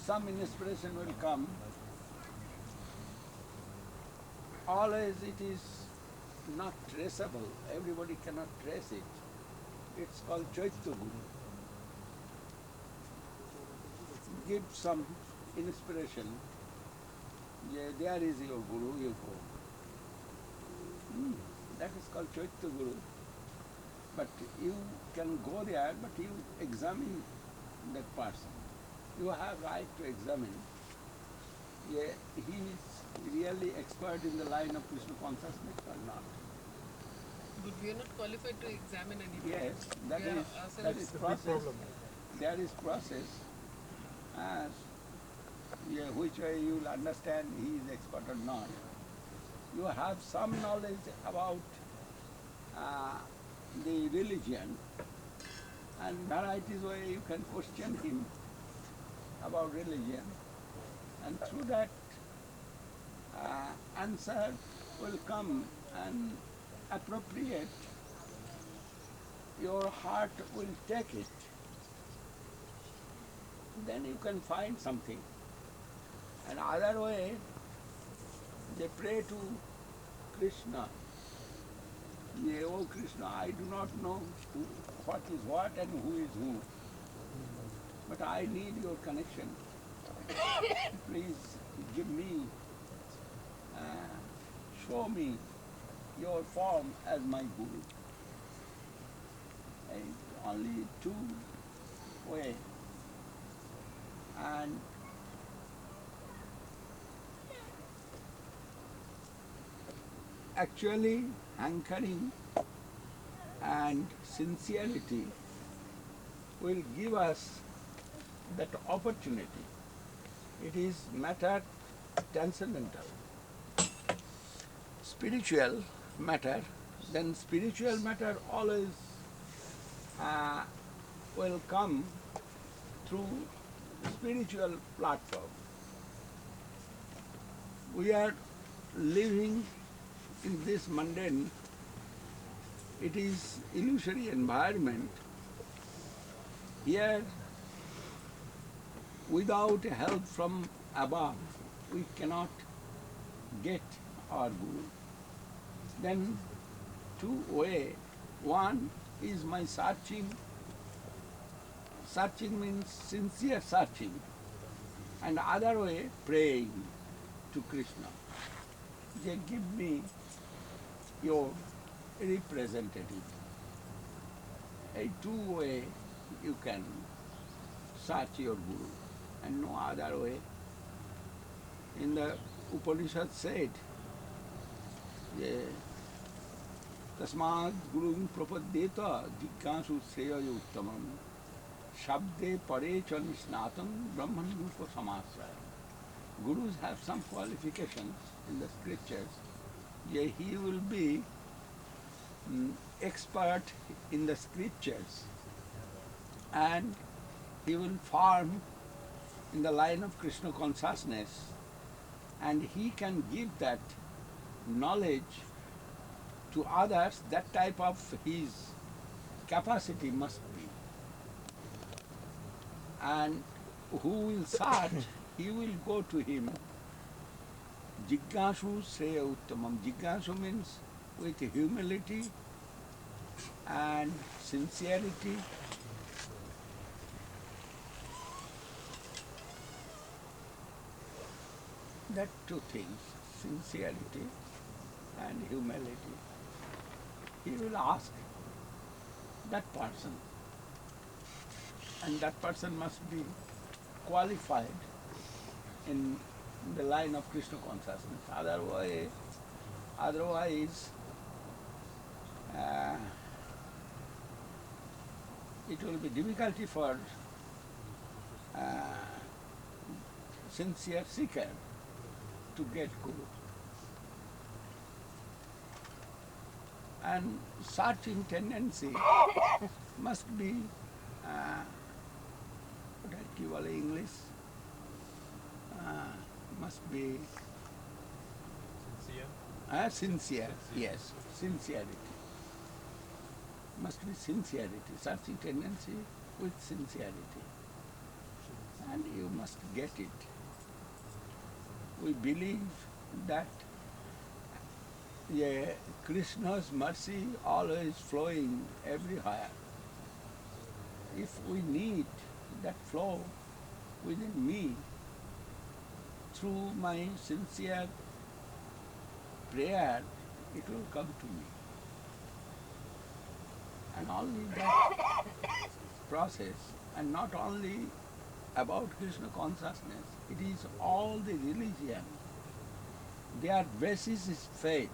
some inspiration will come. Always it is not traceable. Everybody cannot trace it. It's called Chaitya Guru. Give some inspiration. Yeah, there is your Guru, you go. That is called Chaitya Guru. But you can go there, but you examine that person. You have right to examine. Yeah, he is really expert in the line of Krishna consciousness or not. But we are not qualified to examine anybody. Yes, that is process. There is process. As which way you will understand he is expert or not. You have some knowledge about the religion, and varieties way you can question him about religion, and through that answer will come and appropriate. Your heart will take it. Then you can find something. And other way, they pray to Krishna. Yeah, oh Krishna, I do not know what is what and who is who. But I need your connection. Please give me, show me your form as my Guru. And only two ways. And actually hankering and sincerity will give us that opportunity. It is matter transcendental. Spiritual matter, then spiritual matter always will come through spiritual platform. We are living in this mundane, it is illusory environment. Here, without help from above, we cannot get our Guru. Then two ways. One is my searching. Searching means sincere searching. And other way, praying to Krishna. They give me your representative. A two way you can search your Guru, and no other way. In the Upanishad said, Tasmad Gurung Prapadyeta Jiggasu Sreya Uttamam Shabde Pare Chanisnatam Brahman Rupa Samasraya. Gurus have some qualifications in the scriptures. He will be expert in the scriptures, and he will form in the line of Krishna consciousness, and he can give that knowledge to others. That type of his capacity must be. And who will search, he will go to him. Jiggasu Sreya Uttamam. Jiggasu means with humility and sincerity. That two things, sincerity and humility. He will ask that person, and that person must be qualified in the line of Krishna consciousness. Otherwise, it will be difficulty for sincere seeker to get Guru. And searching tendency must be, what you call English, must be sincere. Yes, sincerity. Must be sincerity, searching tendency with sincerity. And you must must get it. We believe that Krishna's mercy always flowing everywhere. If we need that flow within me, through my sincere prayer, it will come to me. And only that process, and not only about Krishna consciousness, it is all the religion. Their basis is faith.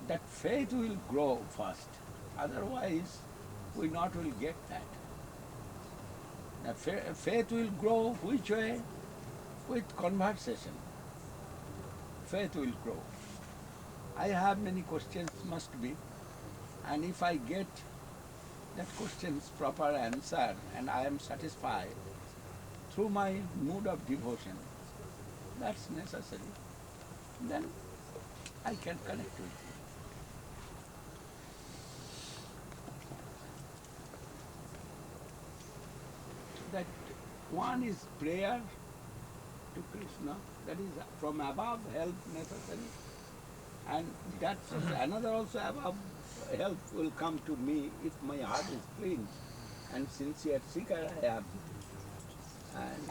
That faith will grow first. Otherwise, we not will get that. The faith will grow which way? With conversation. Faith will grow. I have many questions, must be, and if I get that question's proper answer and I am satisfied through my mood of devotion, that's necessary, then I can connect with you. That one is prayer to Krishna, that is from above help necessary, and that's another also above help will come to me if my heart is clean and sincere seeker I am. And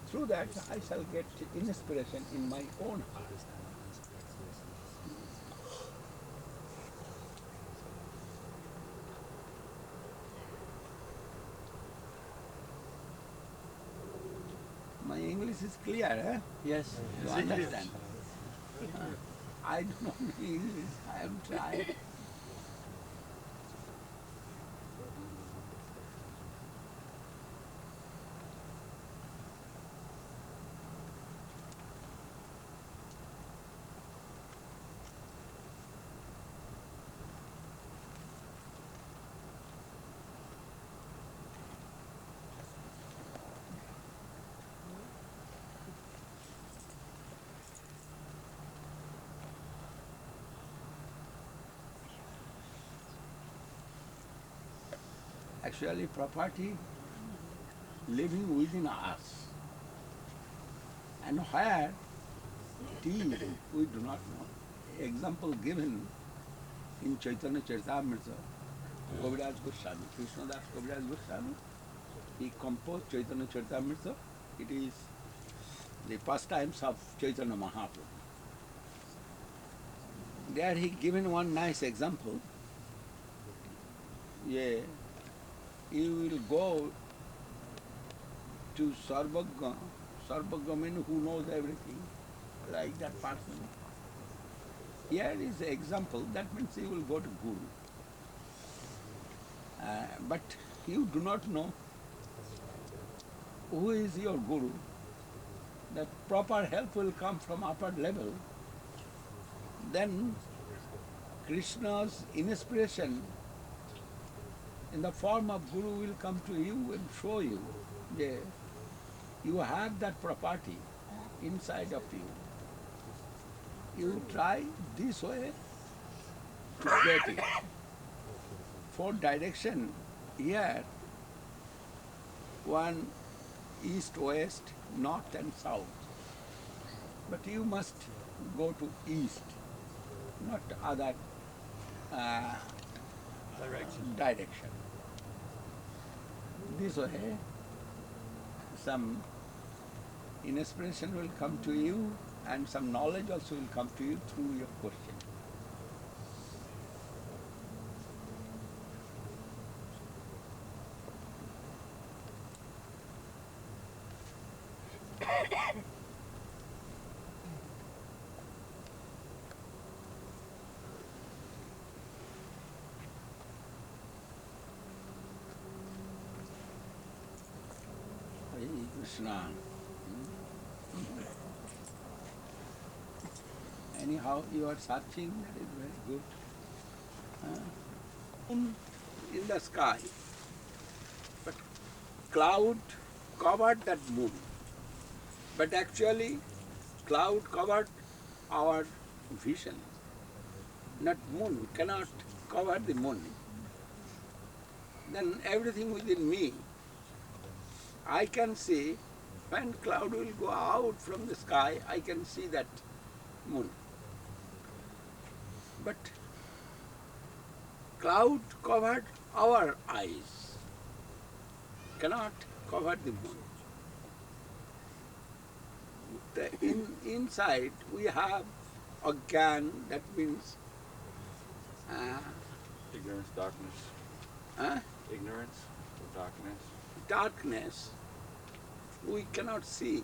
through that I shall get inspiration in my own heart. My English is clear, eh? Yes. You understand? I don't know English, I am trying. Actually, property living within us. And where it is, we do not know. Example given in Chaitanya Charitamrita, Kaviraj Goswami, Krishnadas Kaviraj Goswami, he composed Chaitanya Charitamrita. It is the pastimes of Chaitanya Mahaprabhu. There he given one nice example. Yeah, you will go to Sarvagya means who knows everything, like that person. Here is the example, that means you will go to Guru. But you do not know who is your Guru. That proper help will come from upper level. Then Krishna's inspiration in the form of Guru will come to you and show you that you have that property inside of you. You try this way to get it. For direction here, one east, west, north and south. But you must go to east, not other direction. This way, some inspiration will come to you and some knowledge also will come to you through your question. Hare Krishna. Anyhow, you are searching, that is very good. Moon in the sky, but cloud covered that moon. But actually, cloud covered our vision. Not moon, cannot cover the moon. Then everything within me, I can see when cloud will go out from the sky, I can see that moon. But cloud covered our eyes, cannot cover the moon. Inside we have a gyan, that means Ignorance, darkness. uh, Ignorance or darkness. darkness. We cannot see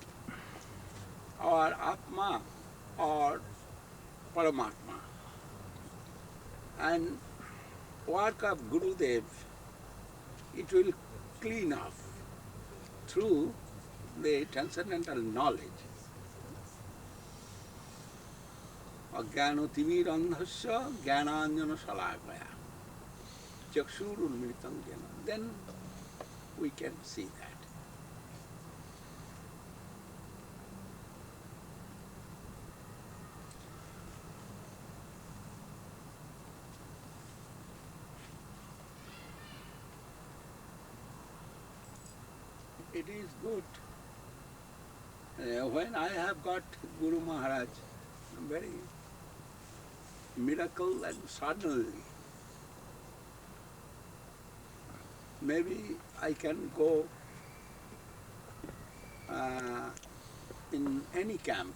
our Atma or Paramatma. And work of Gurudev, it will clean off through the transcendental knowledge. Ajnano timirandhasya jnananjana salakaya chakshurunmritam jnana. Then we can see that. It is good. When I have got Guru Maharaj, very miracle and suddenly, maybe I can go in any camp.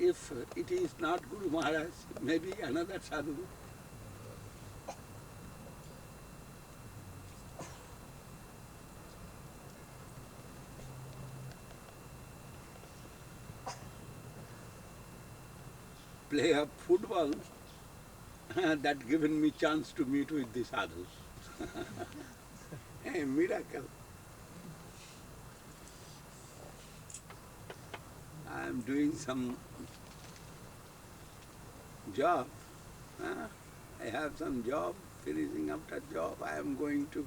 If it is not Guru Maharaj, maybe another sadhu. Play a football, that given me chance to meet with the sadhus. A miracle. I am doing some job. I have some job, finishing up that job, I am going to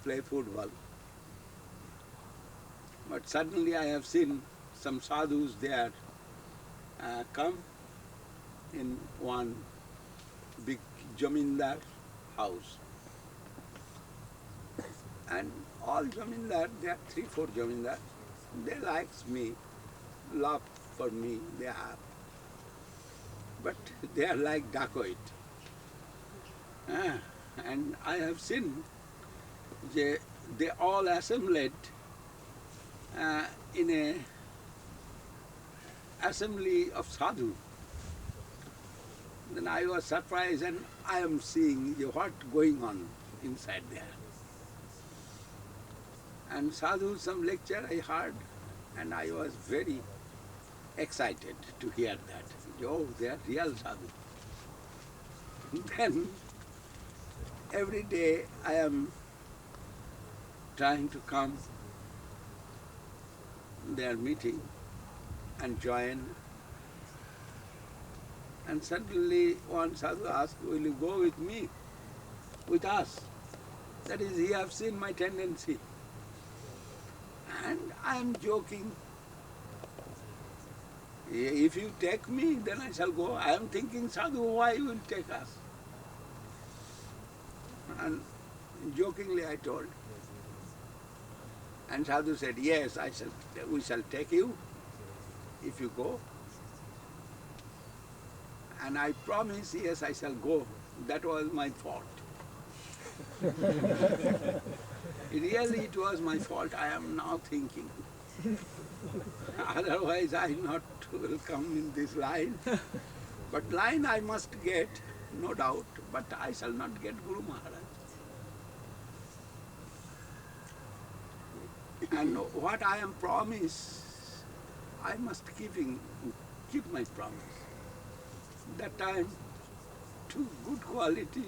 play football. But suddenly I have seen some sadhus there come in one big jamindar house. And all jamindar, there are 3-4 jamindar, they likes me, love for me, they have. But they are like dacoit. And I have seen they all assembled in a assembly of sadhu. Then I was surprised and I am seeing what going on inside there. And sadhu, some lecture I heard, and I was very excited to hear that. Oh, they are real sadhu. Then every day I am trying to come their meeting and join. And suddenly one sadhu asked, will you go with me, with us? That is, he has seen my tendency. And I am joking. If you take me, then I shall go. I am thinking, sadhu, why you will take us? And jokingly I told. And sadhu said, yes, we shall take you if you go. And I promise, yes, I shall go. That was my fault. Really, it was my fault, I am now thinking. Otherwise, I not will come in this line. But line I must get, no doubt, but I shall not get Guru Maharaj. And what I am promised, I must keep my promise. That time, 2 good qualities,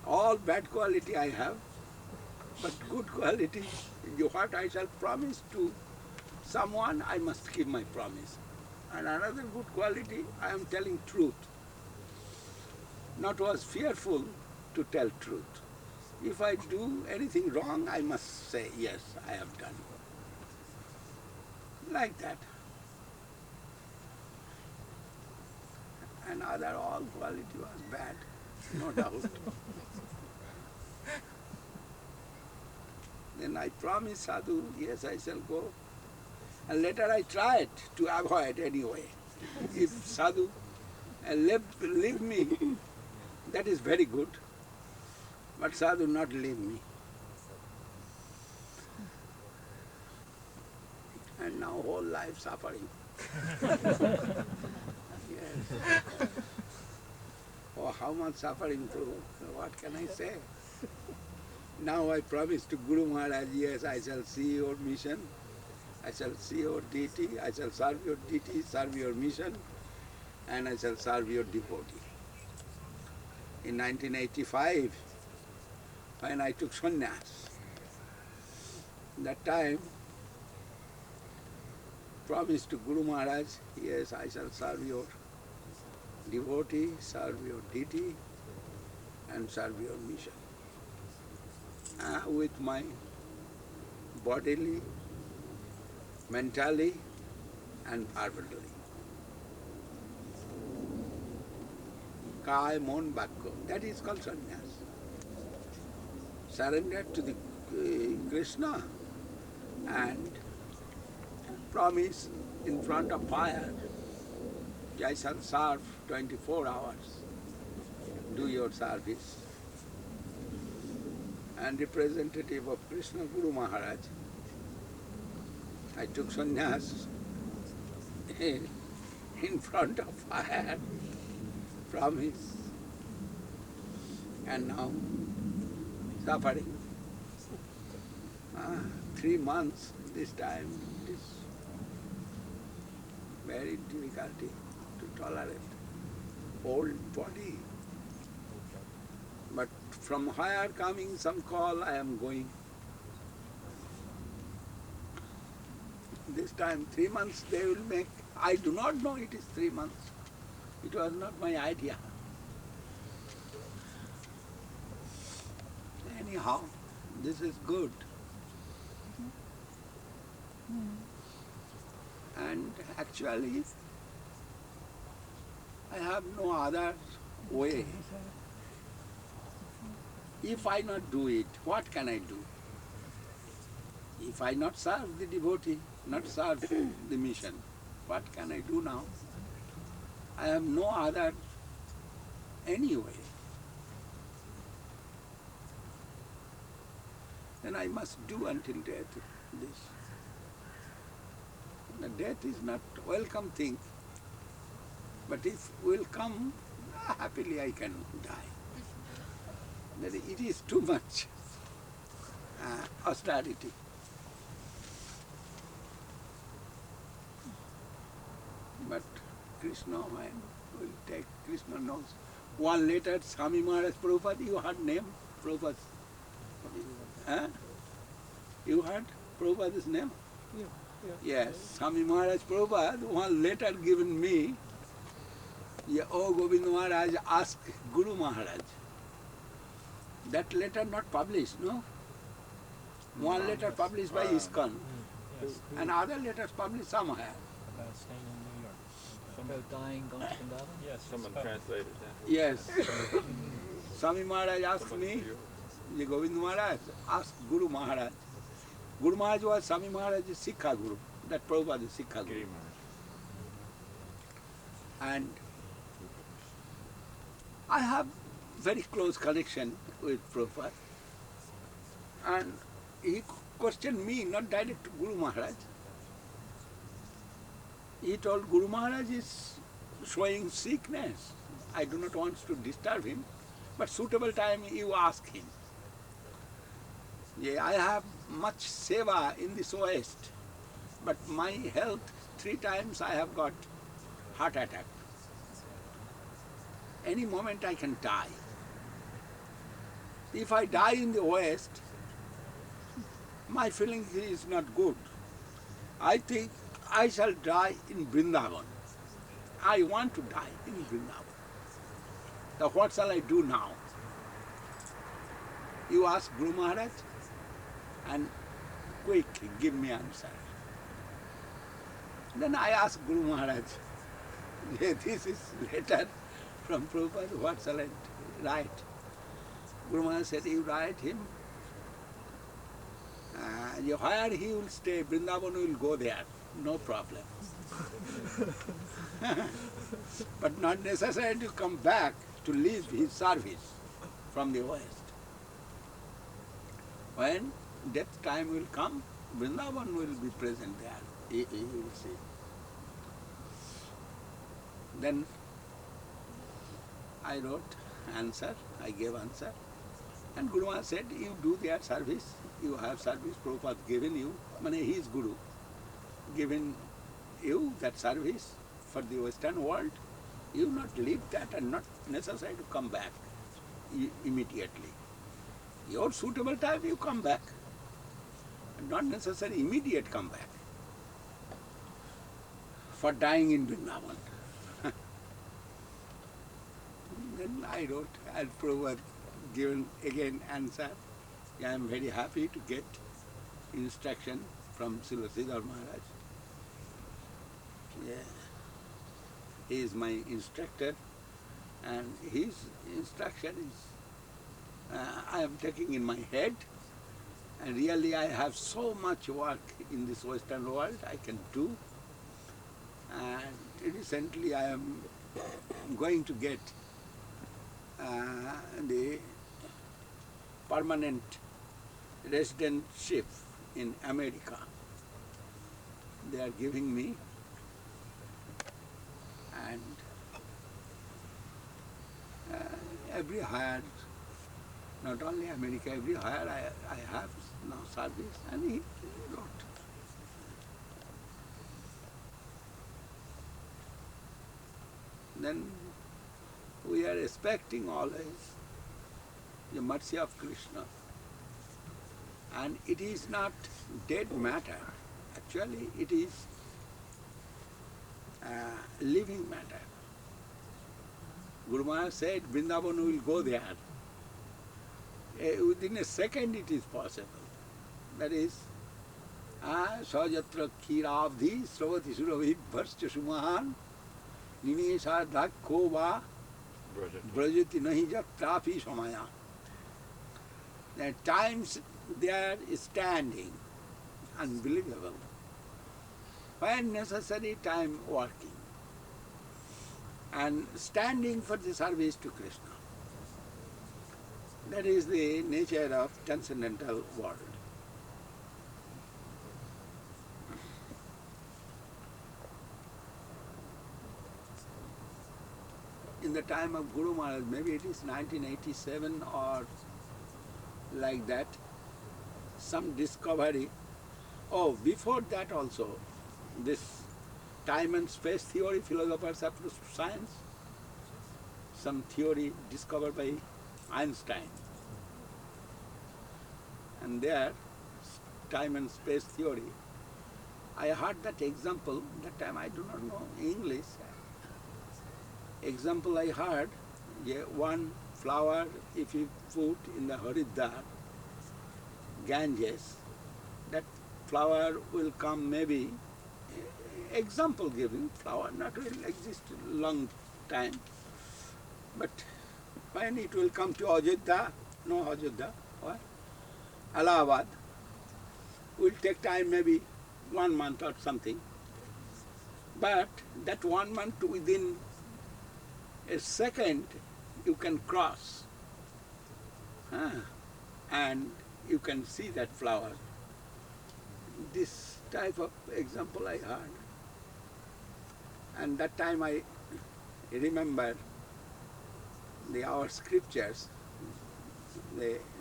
all bad quality I have, but good quality, what I shall promise to someone, I must keep my promise. And another good quality, I am telling truth. Not was fearful to tell truth. If I do anything wrong, I must say, yes, I have done. Like that. And other all quality was bad, no doubt. Then I promised Sadhu, yes, I shall go. And later I tried to avoid anyway. If Sadhu leave me, that is very good. But Sadhu not leave me. And now whole life suffering. Yes. Oh, how much suffering through. What can I say? Now I promise to Guru Maharaj, yes, I shall see your mission. I shall see your deity. I shall serve your deity, serve your mission, and I shall serve your devotee. In 1985, when I took sannyas, that time, promised to Guru Maharaj, yes, I shall serve your devotee, serve your deity, and serve your mission. With my bodily, mentally, and verbally. Kaya, mon, bakko. That is called sannyas. Surrender to the Krishna and promise in front of fire, I shall serve 24 hours, do your service. And representative of Krishna Guru Maharaj, I took sannyas in front of fire, promise, and now suffering. 3 months this time, it is very difficulty to tolerate. Old body. But from higher coming some call, I am going. This time 3 months they will make. I do not know it is 3 months. It was not my idea. Anyhow, this is good. And actually, I have no other way. If I not do it, what can I do? If I not serve the devotee, not serve the mission, what can I do now? I have no other anyway. Then I must do until death this. The death is not a welcome thing, but if will come, happily I can die. That it is too much austerity. But Krishna will take, Krishna knows. One later, Swami Maharaj Prabhupada, you heard name? Prabhupada. Huh? You heard Prabhupada's name? Yeah. Yes, Swami Maharaj Prabhupada, one letter given me, oh Govinda Maharaj asked Guru Maharaj. That letter not published, no? One letter published by ISKCON, Yes. and other letters published somewhere. About staying in New York. About dying, going to Vrindavan? Yes. Someone translated that. Yes. Swami Maharaj asked Someone me, to you. Govinda Maharaj asked Guru Maharaj. Guru Maharaj was Swami Maharaj's Sikha Guru, that Prabhupada is Sikha Guru. Giri Maharaj. And I have very close connection with Prabhupada. And he questioned me, not direct to Guru Maharaj. He told Guru Maharaj is showing sickness. I do not want to disturb him, but suitable time you ask him. Yeah, I have much seva in this West, but my health, 3 times I have got heart attack. Any moment I can die. If I die in the West, my feeling is not good. I think I shall die in Vrindavan. I want to die in Vrindavan. So what shall I do now? You ask Guru Maharaj and quick give me answer. Then I asked Guru Maharaj, this is letter from Prabhupada, what shall I write? Guru Maharaj said, you write him where he will stay, Vrindavan will go there, no problem. But not necessary to come back to leave his service from the West. When death time will come, Vrindavan will be present there. He will see. Then I wrote answer, I gave answer. And Guru Maharaj said, you do their service, you have service, Prabhupada given you, he is Guru, given you that service for the Western world, you not leave that and not necessary to come back immediately. Your suitable time you come back, not necessary immediate come back for dying in Vrindavan. Then I wrote, and Prabhupada given again answer. I am very happy to get instruction from Srila Govinda Maharaj. Yeah. He is my instructor, and his instruction is I am taking in my head, and really I have so much work in this Western world I can do. And recently I am going to get the permanent residentship in America. They are giving me, and every hire, not only America, every hire I have now service, and he wrote. Then we are expecting always the mercy of Krishna. And it is not dead matter. Actually, it is living matter. Guru Maharaj said, Vrindavan will go there. Within a second it is possible. That is, Sajatra Khirabdhi Sravati Suravit Varscha Sumahan Nimesha Dhakko Va Brajati Nahi Jatrapi Samaya. The times they are standing, unbelievable. When necessary, time working and standing for the service to Krishna. That is the nature of transcendental world. In the time of Guru Maharaj, maybe it is 1987 or like that, some discovery. Oh, before that also, this time and space theory, philosophers approach to science, some theory discovered by Einstein. And there, time and space theory, I heard that example, that time I do not know English. Example I heard, one flower if you put in the Haridwar, Ganges, that flower will come maybe, example giving, flower not will exist long time, but when it will come to Ajodhya, no Ajodhya, or Allahabad, will take time maybe 1 month or something, but that 1 month within a second you can cross and you can see that flower. This type of example I heard. And that time I remember our scriptures.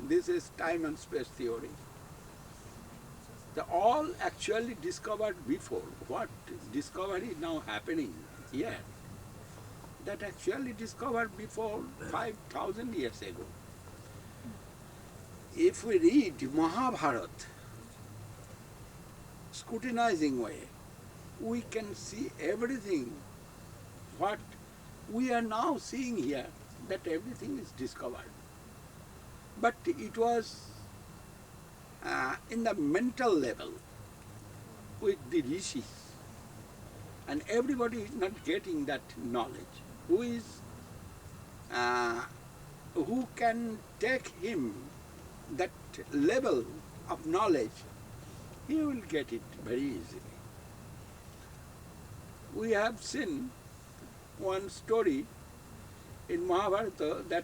This is time and space theory. All actually discovered before. What discovery now happening here? That actually discovered before 5,000 years ago. If we read Mahabharata, scrutinizing way, we can see everything what we are now seeing here, that everything is discovered. But it was in the mental level with the rishis, and everybody is not getting that knowledge. Who can take him that level of knowledge he will get it very easily. We have seen one story in Mahabharata that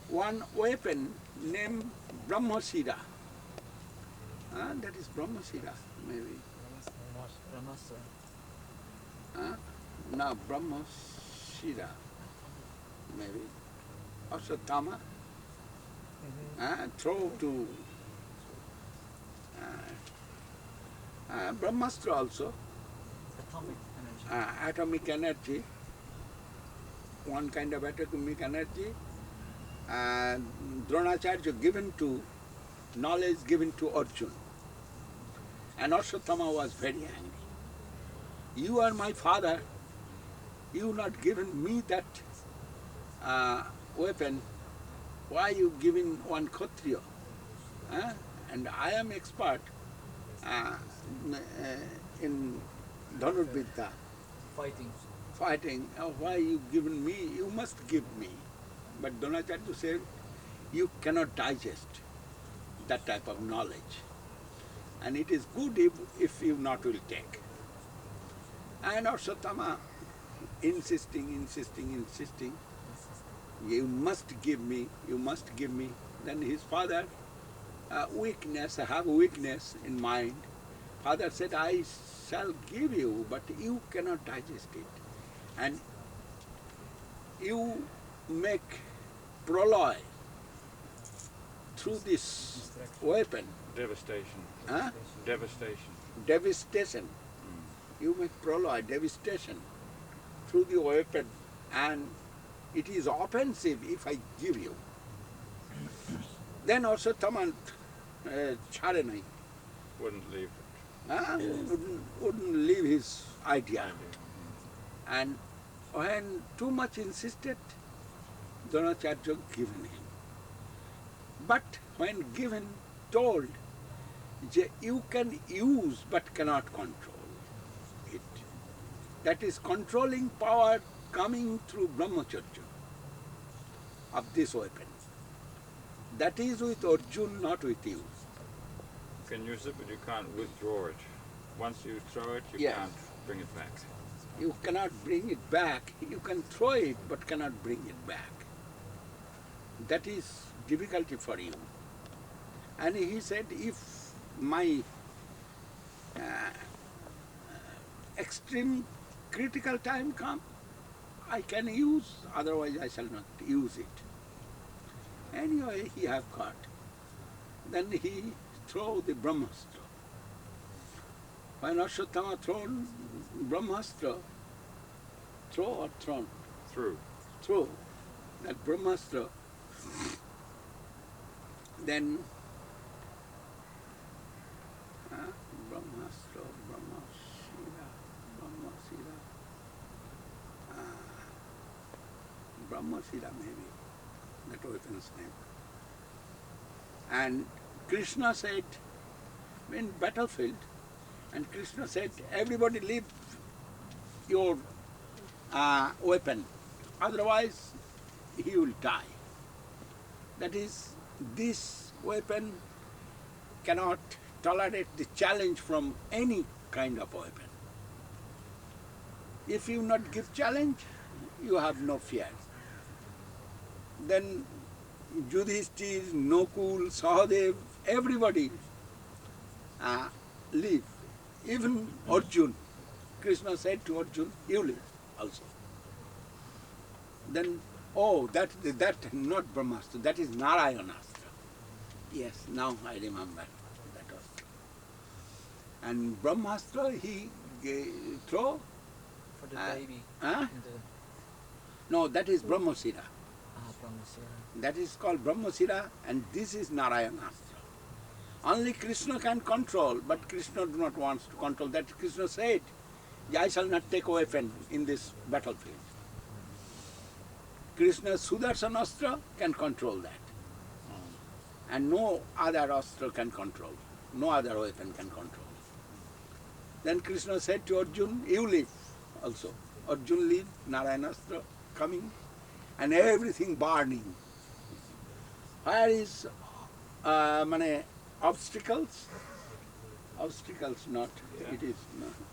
one weapon named Brahmasira, that is Brahmasira maybe, no, Brahmasira maybe, Asatama, throw to Brahmastra also, atomic energy, one kind of atomic energy, Dronacharya given to, knowledge given to Arjuna. And Asatama was very angry. You are my father, you not given me that weapon, why you giving one Kshatriya? And I am expert in Dhanurvidya, fighting, why you given me, you must give me. But Dronacharya said, you cannot digest that type of knowledge. And it is good if you not will take. And Asatama insisting, you must give me, you must give me. Then his father, have weakness in mind. Father said, I shall give you, but you cannot digest it. And you make proloy through this weapon. Devastation. Huh? Devastation. Devastation. You make proloy, devastation through the weapon, and it is offensive if I give you. Then also Taman Charanai Wouldn't leave wouldn't leave his idea. And when too much insisted, Dronacharya given him. But when given, told, you can use but cannot control it. That is controlling power coming through brahmacharya of this weapon. That is with Arjuna, not with you. You can use it, but you can't withdraw it. Once you throw it, you Yes. can't bring it back. You cannot bring it back. You can throw it, but cannot bring it back. That is difficulty for you. And he said, if my extreme critical time come, I can use, otherwise I shall not use it. Anyway, he have got. Then he throw the Brahmastra. When Asatama thrown Brahmastra, throw or thrown? Throw that Brahmastra, then Brahmastra, Brahmasira maybe, that weapon's name. And Krishna said, in battlefield, and Krishna said, everybody leave your weapon, otherwise he will die. That is, this weapon cannot tolerate the challenge from any kind of weapon. If you not give challenge, you have no fear. Then Yudhishthir, Nakul, Sahadev, everybody leave. Even Arjuna. Krishna said to Arjuna, you leave also. Then, that not Brahmastra, that is Narayanastra. Yes, now I remember that was. And Brahmastra he throw. For the baby. No, that is Brahmasira. Brahmasira. That is called Brahmasira, and this is Narayanastra. Only Krishna can control, but Krishna do not want to control. That Krishna said, I shall not take a weapon in this battlefield. Krishna's Sudarsana Astra can control that. And no other Astra can control. No other weapon can control. Then Krishna said to Arjuna, you leave also. Arjuna leave, Narayanastra coming, and everything burning. Where is obstacles? obstacles not, Yeah. it is not. No?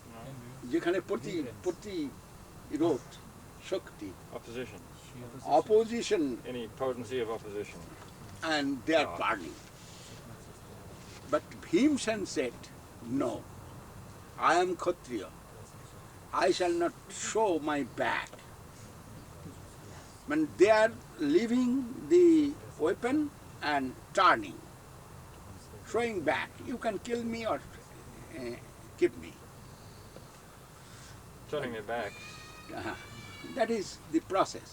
যেখানে প্রতিরোধ শক্তি, Opposition. opposition, Any potency of opposition. and they are burning. But Bhimsen said, no, I am Kshatriya. I shall not show my back. When they are leaving the weapon and turning, showing back, you can kill me or keep me. Turning their back. That is the process.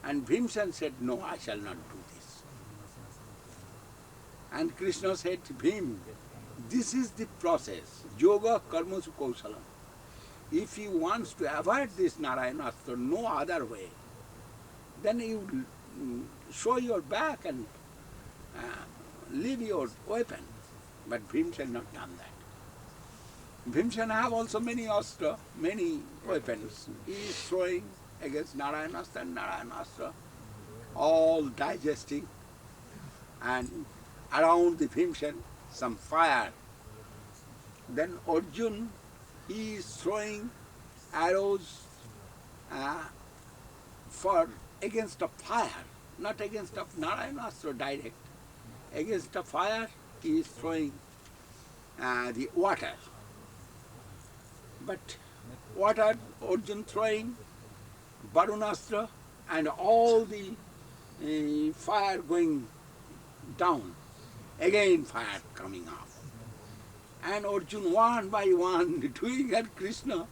And Bhimsen said, no, I shall not do this. And Krishna said, Bhim, this is the process. Yoga karmasu kausalam. If he wants to avoid this Narayanastra no other way, then you show your back and leave your weapon. But Bhimsen not done that. Bhimsen have also many astra, many weapons. He is throwing against Narayanastra and Narayanastra, all digesting, and around the Bhimsen some fire. Then Arjun, he is throwing arrows for against a fire, not against a Narayanastra direct. Against a fire, he is throwing the water. But water, Arjun throwing Varunastra, and all the fire going down. Again fire coming up. And Arjun one by one doing at Krishna,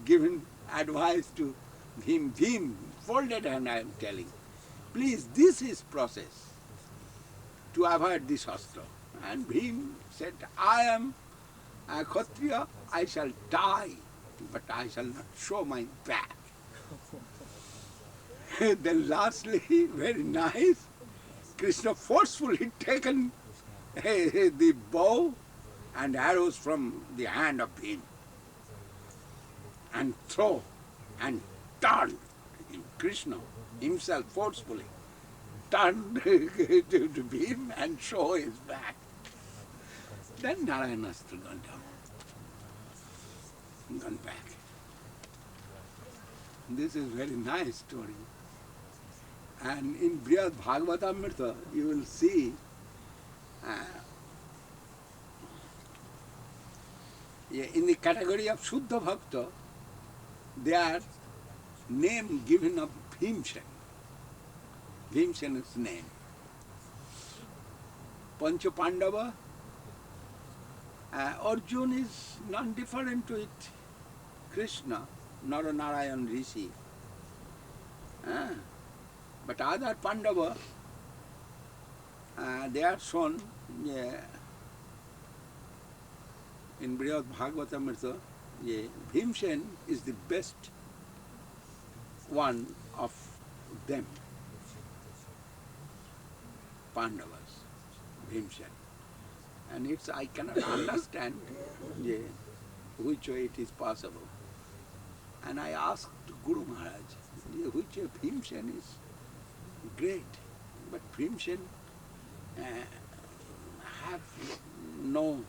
giving advice to Bhim. Bhim, folded hand I am telling. Please, this is process to avoid this astra. And Bhim said, I am a Kshatriya, I shall die, but I shall not show my back. Then lastly, very nice, Krishna forcefully taken the bow and arrows from the hand of Bhim and throw and turn. Krishna himself forcefully turned to Bhim and show his back. Then Narayanastra gone down, gone back. This is very nice story. And in Brihad Bhagavatamrita, you will see in the category of Shuddha Bhakta, their name given of Bhimsen. Bhimsen's name. Pancha Pandava, Arjun is non-different to it. Krishna, Narayan Rishi. But other Pandava, they are shown in Brihad Bhagavatamrita, Bhimsen is the best one of them, Pandavas, Bhimsen. And it's, I cannot understand which way it is possible. And I asked Guru Maharaj, which way Bhimsen is great, but Bhimsen have no,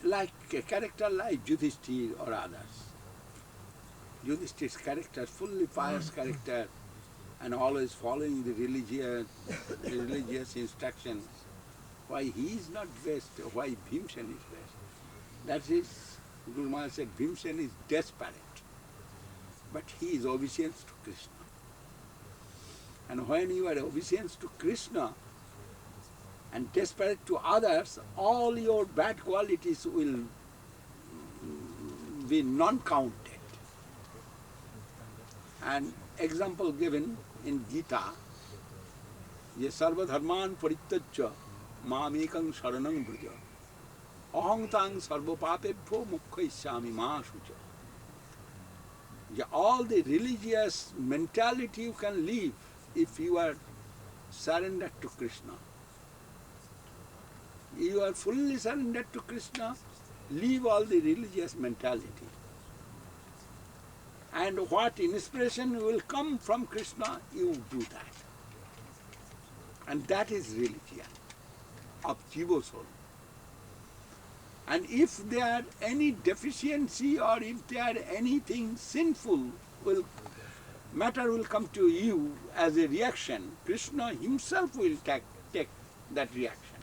like a character like Yudhishthir or others. Yudhishthir's character, fully pious character, and always following the religious instructions. Why he is not best, why Bhimsen is best. That is, Guru Maharaj said, Bhimsen is desperate, but he is obedient to Krishna. And when you are obedient to Krishna and desperate to others, all your bad qualities will be non-counted. And example given in Gita, ye sarva dharman parityajya mamekam sharanam vraja aham tang sarva papebhyo mukhaishyami ma shucha. All the religious mentality you can leave if you are surrendered to Krishna. You are fully surrendered to Krishna, leave all the religious mentality. And what inspiration will come from Krishna, you do that. And that is religion. of Jiva soul. And if there any deficiency or if there anything sinful matter will come to you as a reaction, Krishna himself will take that reaction.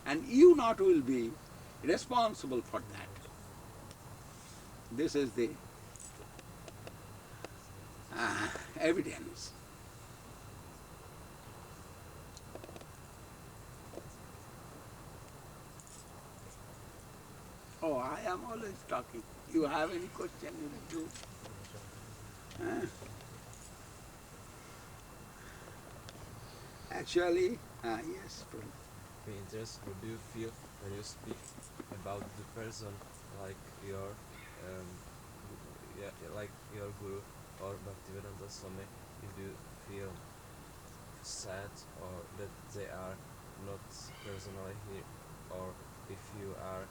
And you not will be responsible for that. This is the evidence. Oh, I am always talking. You have any question? You do. Actually, yes. Me interest, what do you feel when you speak about the person like your like your guru or Bhaktivedanta Swami? If you feel sad or that they are not personally here, or if you are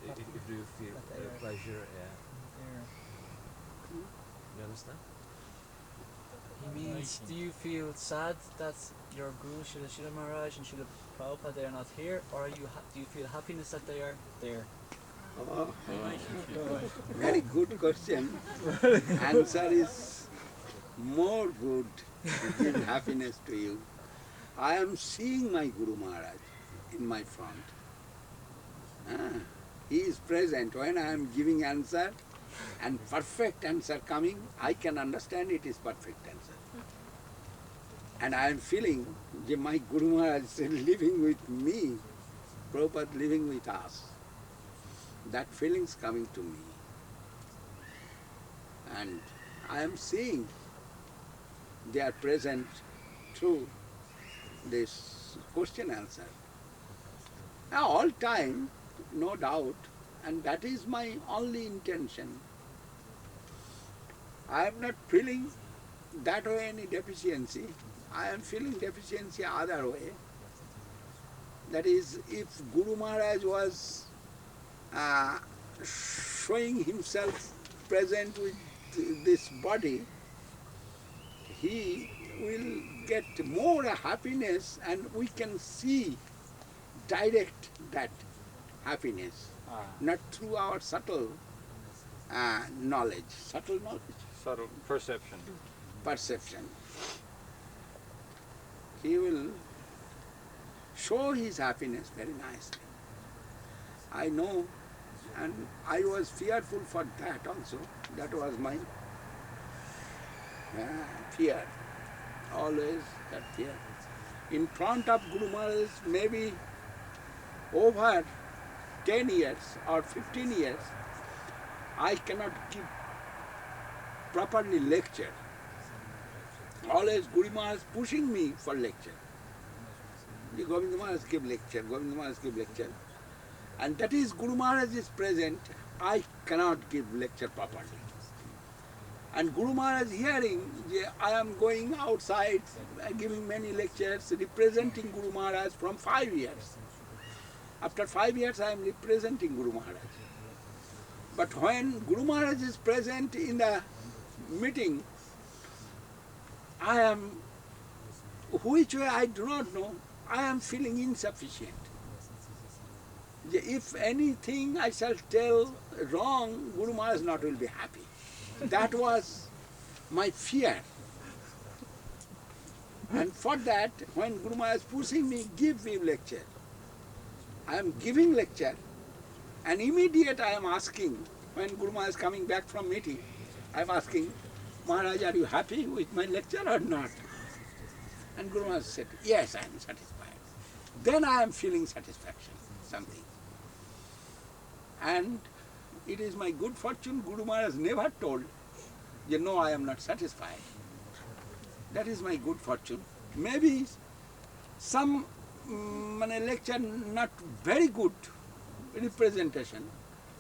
if you feel pleasure, you understand? He means, do you feel sad that your Guru Srila Maharaj and Srila Prabhupada they are not here, or do you feel happiness that they are there? Oh, very good question. Answer is more good to give happiness to you. I am seeing my Guru Maharaj in my front. He is present. When I am giving answer and perfect answer coming, I can understand it is perfect answer. And I am feeling that my Guru Maharaj is living with me, Prabhupada living with us. That feeling is coming to me. And I am seeing they are present through this question answer. Now, all time, no doubt, and that is my only intention. I am not feeling that way any deficiency. I am feeling deficiency other way. That is, if Guru Maharaj was showing himself present with this body, he will get more happiness and we can see direct that happiness, not through our subtle knowledge. Subtle knowledge? Subtle perception. Perception. He will show his happiness very nicely. I know, and I was fearful for that also. That was my fear. Always that fear. In front of Guru Maharaj, maybe over 10 years or 15 years, I cannot give properly lecture. Always Guru Maharaj pushing me for lecture. Govinda Maharaj give lecture, Govinda Maharaj give lecture. And that is Guru Maharaj is present, I cannot give lecture properly. And Guru Maharaj hearing, I am going outside, giving many lectures, representing Guru Maharaj from 5 years. After 5 years I am representing Guru Maharaj. But when Guru Maharaj is present in the meeting, I am, which way I do not know, I am feeling insufficient. If anything I shall tell wrong, Guru Maharaj not will be happy. That was my fear. And for that, when Guru Maharaj pushing me, give me lecture. I am giving lecture, and immediate I am asking, when Guru Maharaj is coming back from meeting, I am asking, Maharaj, are you happy with my lecture or not? And Guru Maharaj said, yes, I am satisfied. Then I am feeling satisfaction, something. And it is my good fortune, Guru Maharaj never told, no, I am not satisfied. That is my good fortune. Maybe some lecture not very good representation,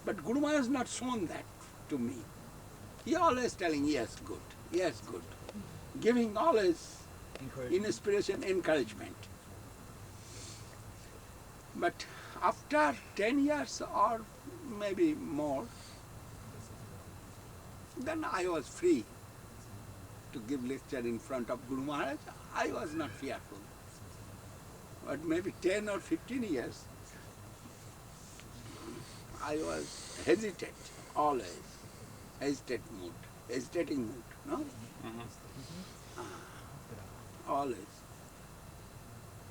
but Guru Maharaj has not shown that to me. He always telling, yes, good, giving always inspiration, encouragement. But after 10 years or maybe more, then I was free to give lecture in front of Guru Maharaj. I was not fearful. but maybe 10 or 15 years, I was hesitant, always. Hesitating mood, no? Mm-hmm. Always.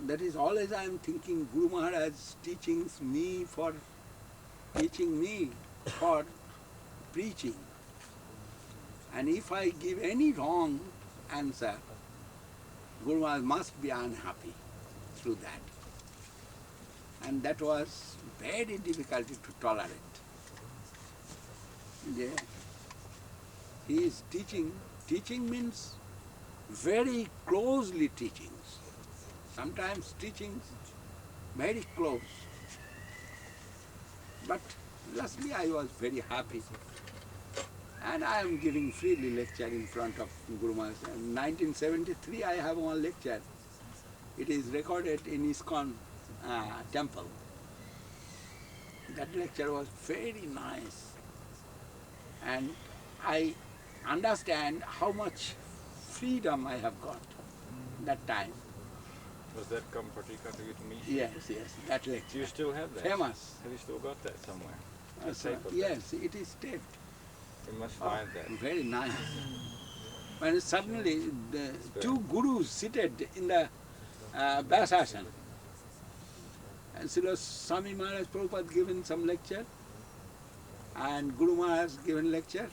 That is always I am thinking Guru Maharaj teaching me for preaching. And if I give any wrong answer, Guru Maharaj must be unhappy through that. And that was very difficult to tolerate. Yeah. He is teaching. Teaching means very closely teachings. Sometimes teachings very close. But lastly I was very happy. And I am giving freely lecture in front of Guru Maharaj. In 1973 I have one lecture. It is recorded in ISKCON temple. That lecture was very nice. And I understand how much freedom I have got that time. Was that Kampartika to me? Yes, that Do lecture. you still have that? Famous. Have you still got that somewhere? A So, tape of yes, it is taped. that? You must Oh, find that. very nice. When suddenly the two gurus seated in the Vyasasana, and Srila Swami Maharaj Prabhupada given some lecture, and Guru Maharaj given lecture,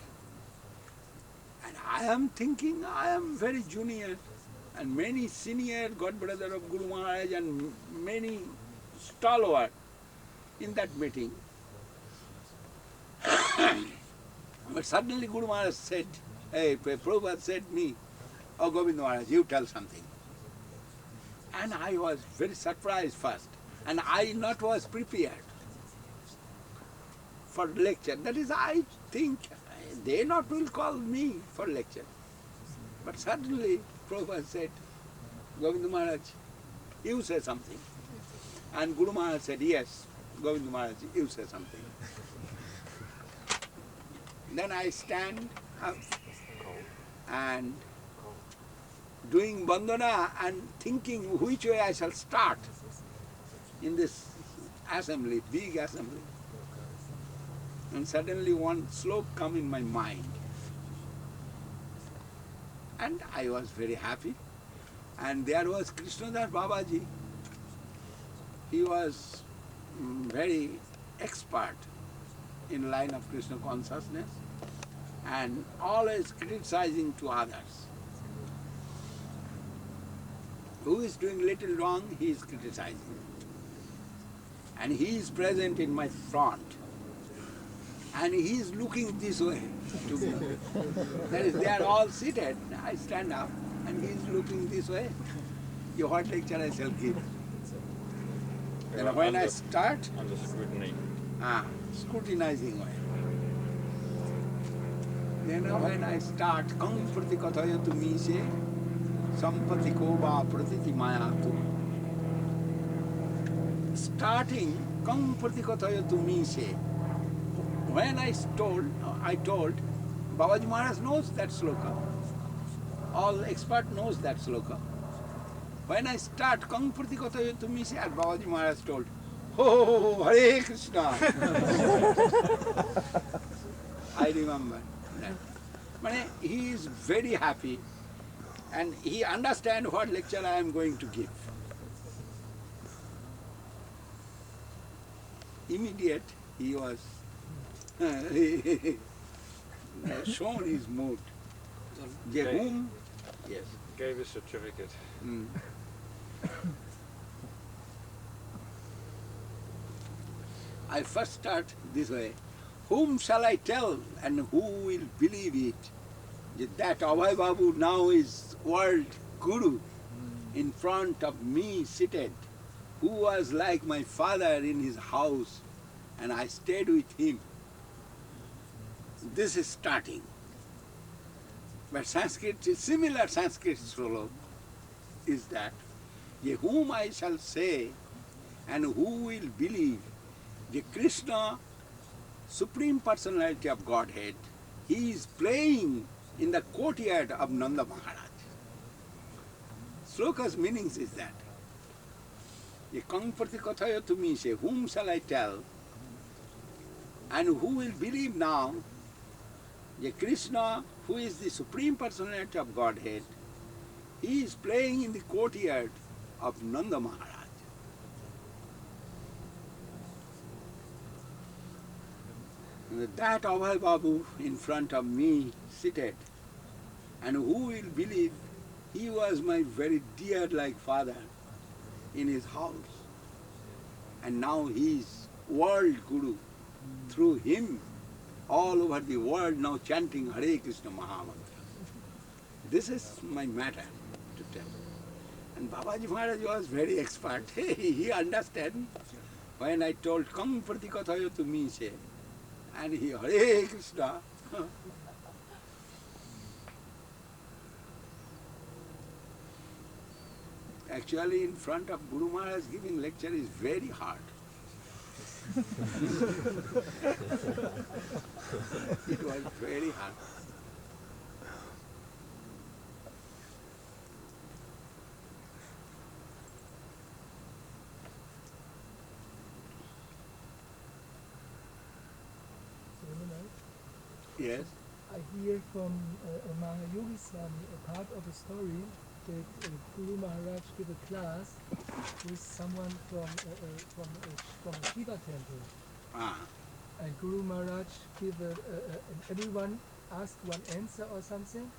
and I am thinking I am very junior, and many senior godbrother of Guru Maharaj and many stalwart in that meeting. But suddenly Guru Maharaj said, hey, Prabhupada said me, oh Govinda Maharaj, you tell something. And I was very surprised first. And I not was prepared for lecture. That is, I think they not will call me for lecture. But suddenly Prabhupada said, Govinda Maharaj, you say something. And Guru Maharaj said, yes, Govinda Maharaj, you say something. Then I stand up and doing bandhana and thinking which way I shall start in this assembly, big assembly. And suddenly one slok come in my mind. And I was very happy. And there was Krishnadas Babaji. He was very expert in line of Krishna consciousness and always criticizing to others. Who is doing little wrong, he is criticizing. And he is present in my front. And he is looking this way to me. That is, they are all seated. I stand up and he is looking this way. What lecture I shall give? You're Then when I under- start, Under scrutiny. scrutinizing way. Then when I start, Kang prati kathayatu mi se sampati ko va pratiti mayatu. Starting, Kang prati kathayatu mi se. When I told, Babaji Maharaj knows that sloka. All expert knows that sloka. When I start, Kang prati kathayatu mi se, and Babaji Maharaj told, oh, Hare Krishna. I remember that. But he is very happy and he understands what lecture I am going to give. Immediate, he was shown his mood. Whom? Yes. Gave a certificate. Mm. I first start this way. Whom shall I tell and who will believe it? That Abhay Babu now is world guru in front of me seated, who was like my father in his house, and I stayed with him. This is starting. But Sanskrit, similar Sanskrit solo is that, whom I shall say and who will believe, the Krishna, Supreme Personality of Godhead, he is playing in the courtyard of Nanda Maharaj. Sloka's meanings is that. Ye Kangpati Kathayo Tumi say, whom shall I tell? And who will believe now? Ye Krishna, who is the Supreme Personality of Godhead, he is playing in the courtyard of Nanda Maharaj. With that Abhay Babu in front of me seated, and who will believe he was my very dear like father in his house, and now he is world guru. Through him, all over the world now chanting Hare Krishna Mahamantra. This is my matter to tell. And Babaji Maharaj was very expert. He understand when I told Kam Prati Kathayo to me, say, and he Hare Krishna. Actually, in front of Guru Maharaj giving lecture is very hard. It was very hard. Yes. I hear from Mahayogi Swami a part of a story that Guru Maharaj gave a class with someone from a Shiva temple. Ah. And Guru Maharaj give and everyone asked one answer or something,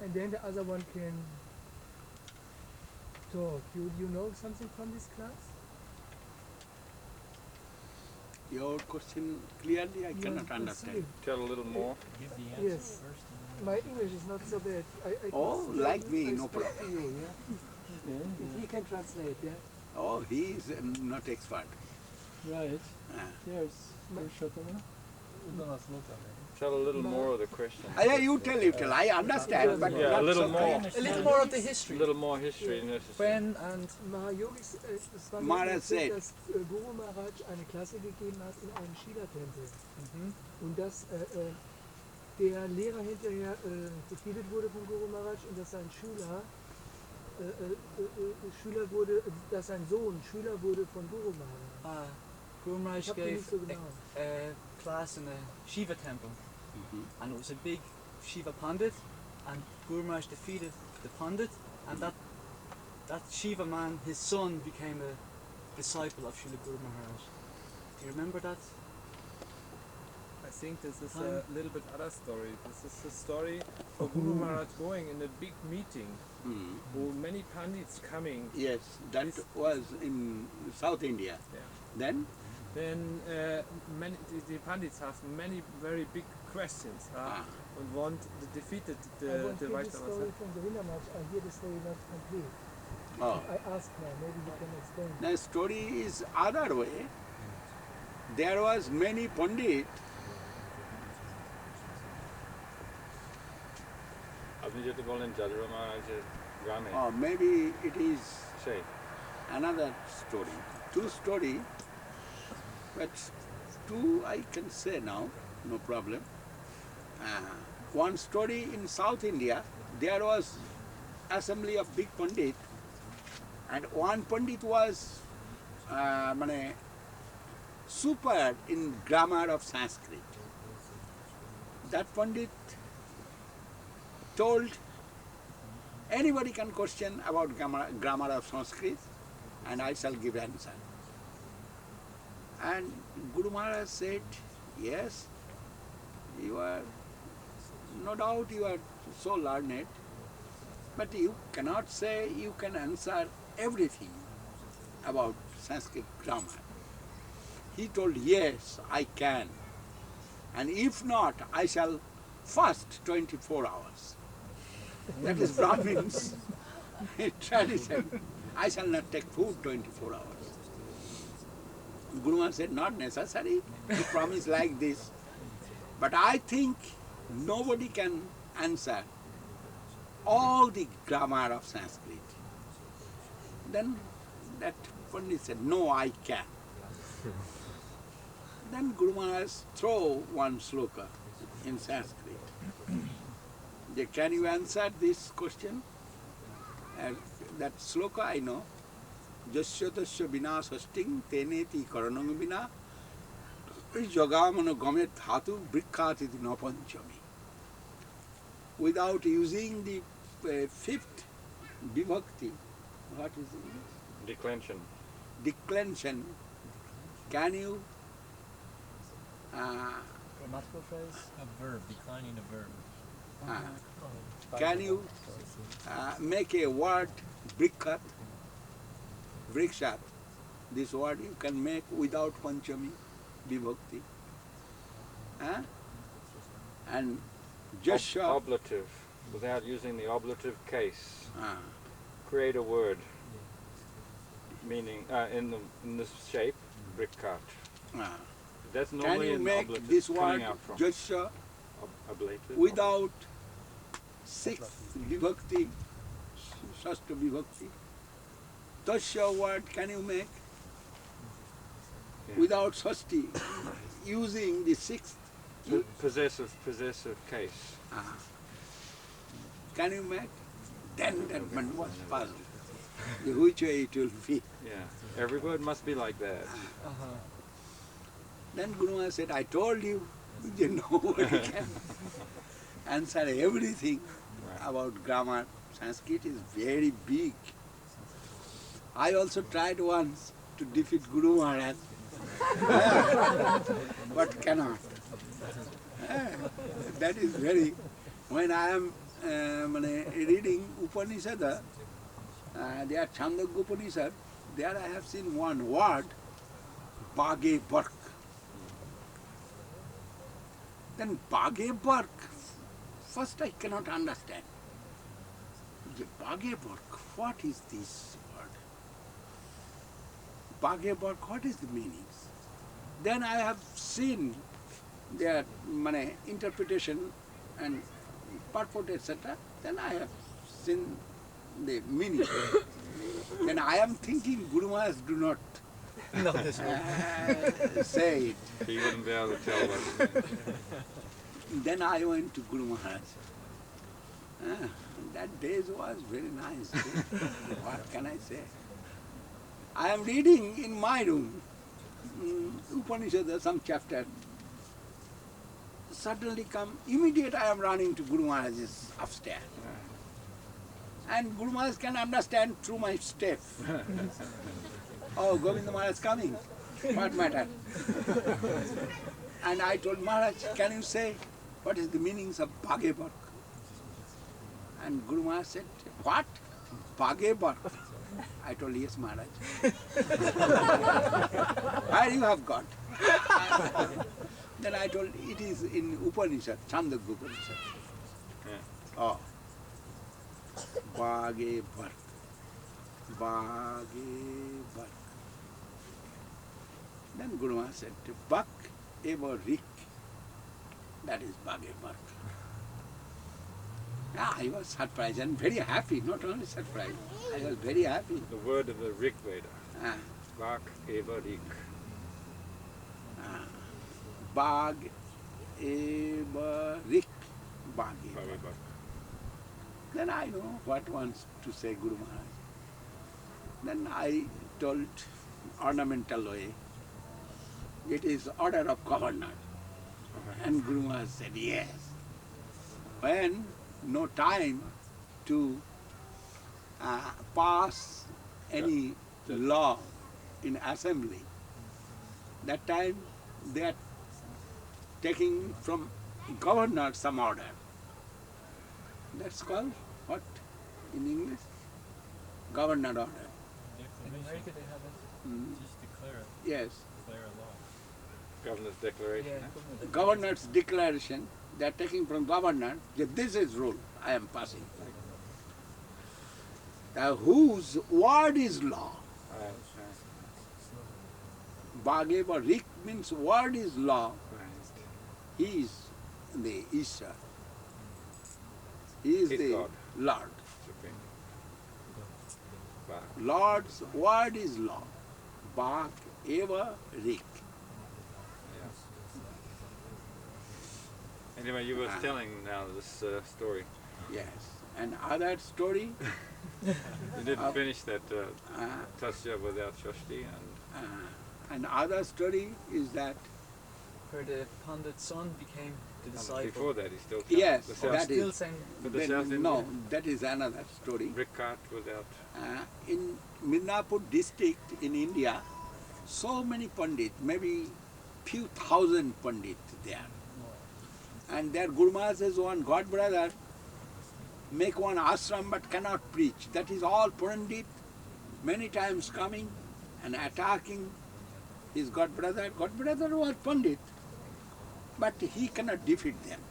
and then the other one can talk. You know something from this class? Your question clearly I cannot Yes, understand. Tell a little more. Give the answer Yes. first. My English is not so bad. I Oh, can like me, I no speak problem. to you, yeah? If he can translate, yeah? Oh, he is not expert. Right. Ah. Yes. Purushotama. Tell a little more of the question. Yeah, you tell. I understand, but Yeah, not a little so more. clear. A little more of the A history. little more history necessary. When and Mahayogi Swami Maharaj erzählt, said- dass Guru Maharaj eine Klasse gegeben hat in einem Shiva-Tempel. Und dass der Lehrer hinterher gefehlt wurde von Guru Maharaj und dass sein Schüler wurde, dass sein Sohn Schüler wurde von Guru Maharaj. Guru Maharaj Ich hab die gave nicht so genau. a class in a Shiva temple, and it was a big Shiva Pandit, and Guru Maharaj defeated the Pandit, and that Shiva man, his son, became a disciple of Srila Guru Maharaj. Do you remember that? I think this is Huh? a little bit other story. This is the story of Guru Maharaj going in a big meeting, Hmm. who many pandits coming. Yes, that was in South India. Yeah. Then, Then the pandits have many very big questions and want to defeat I the want to hear the story Vaishnavas. from Govinda Maharaj. I hear the story not complete. oh, I asked now, maybe you can explain. the story is other way. There was many Pandit. আপনি যেটা বললেন জাদুরা মহারাজের গ্রামে Maybe it is সেই another story. Two story, but two I can say now, no problem. One story in South India, there was assembly of big Pandit, and one Pandit was super in grammar of Sanskrit. That Pandit told anybody can question about grammar of Sanskrit, and I shall give answer. And Guru Maharaj said, yes, you are, no doubt you are so learned, but you cannot say you can answer everything about Sanskrit grammar. He told, yes, I can. And if not, I shall fast 24 hours. That is Brahmin's tradition. I shall not take food 24 hours. Guru Maharaj said, not necessary to promise like this. But I think nobody can answer all the grammar of Sanskrit. Then that Pandit said, no, I can. Then Guru Maharaj throw one sloka in Sanskrit. Can you answer this question? That sloka I know. Jasya tasya vina sasting teneti karanang vina jagamana gamet dhatu vrikkhatiti napanchami. Without using the fifth vibhakti, what is it? Declension. Declension. Can you Grammatical phrase? A verb, declining a verb. can you make a word vrikkhat, vrikshat? This word you can make without panchami vibhakti. And jasya. Oblative, without using the oblative case. Create a word, meaning in this shape, vrikkat. That's Can normally you an make oblative this coming word out from. jasya Ablative. without sixth vibhakti, shashta vibhakti? Tasya word can you make Yeah. without shashti, using the sixth? Possessive case. Can you make? Then that man was puzzled. Which way it will be? Yeah. Every word must be like that. Then Guru Maharaj said, I told you, nobody can answer everything about grammar. Sanskrit is very big. I also tried once to defeat Guru Maharaj, but cannot. That is very, when I am reading Upanishad, there Chandogya Upanishad, there I have seen one word, Bhage Bark. Then Bhage Bark, first I cannot understand. Bhage Bark, what is this word? Bhage Bark, what is the meaning? Then I have seen their interpretation and purport, etc. Then I have seen the meaning. Then I am thinking Guru Maharaj do not say it. He wouldn't be able to tell us. Then I went to Guru Maharaj. That day was very nice. What can I say? I am reading in my room, Upanishad, some chapter. Suddenly come, immediate I am running to Guru Maharaj's upstairs. And Guru Maharaj can understand through my step. Oh, Govinda Maharaj coming. What matter? And I told Maharaj, can you say what is the meanings of Bhage Bark? And Guru Maharaj said, what? Bhage Bark? I told, yes, Maharaj. Where you have got? Then I told, it is in Upanishad, Chandogya Upanishad. Oh. Bhage Bark. Bhage Bark. Then Guru Maharaj said, Bak eva rik. That is Bhage Bark. I was surprised and very happy, not only surprised, I was very happy. The word of the Rig Veda. Vak eva rik. Bhag eva rik. Bhage Bhage Bark. Bark. Then I know what wants to say Guru Maharaj. Then I told ornamental way, it is order of governor. And Guru Maharaj said, yes. When no time to pass any law in assembly, that time they are taking from governor some order. That's called what in English? Governor order. In America they have it. Just declare it. Yes. Declare a law. Governor's declaration. Yeah, Governor's declaration, they are taking from governor, that this is rule I am passing. Whose word is law? Bhageva Rik means word is law. He is the Isha. He is He's the God. Lord. Supreme. Vak. Lord's word is law. Bhag eva Rik. Anyway, you were telling now this story. Yes. And other story, You didn't finish that Uh, tasya without shashti, and other story is that Where the Pandit's son became the and disciple. before that he still Yes, the Or South, that still is- saying but the then, South no, Indian that is another story. Rikat without. In Midnapur district in India, so many Pandit, maybe few thousand Pandit there. And their Guru Maharaj says one God brother make one ashram but cannot preach. That is all Pandit, many times coming and attacking his God brother. God brother was Pandit, but he cannot defeat them.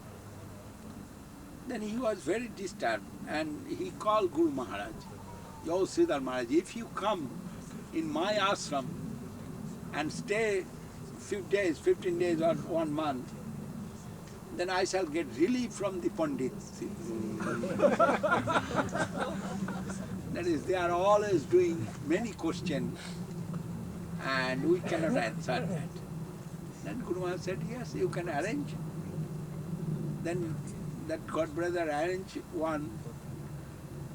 Then he was very disturbed and he called Guru Maharaj, Yo Sridhar Maharaj, if you come in my ashram and stay few days, 15 days or 1 month, then I shall get relief from the Pandits. That is, they are always doing many questions and we cannot answer that. Then Guru Maharaj said, yes, you can arrange. Then that God brother arranged one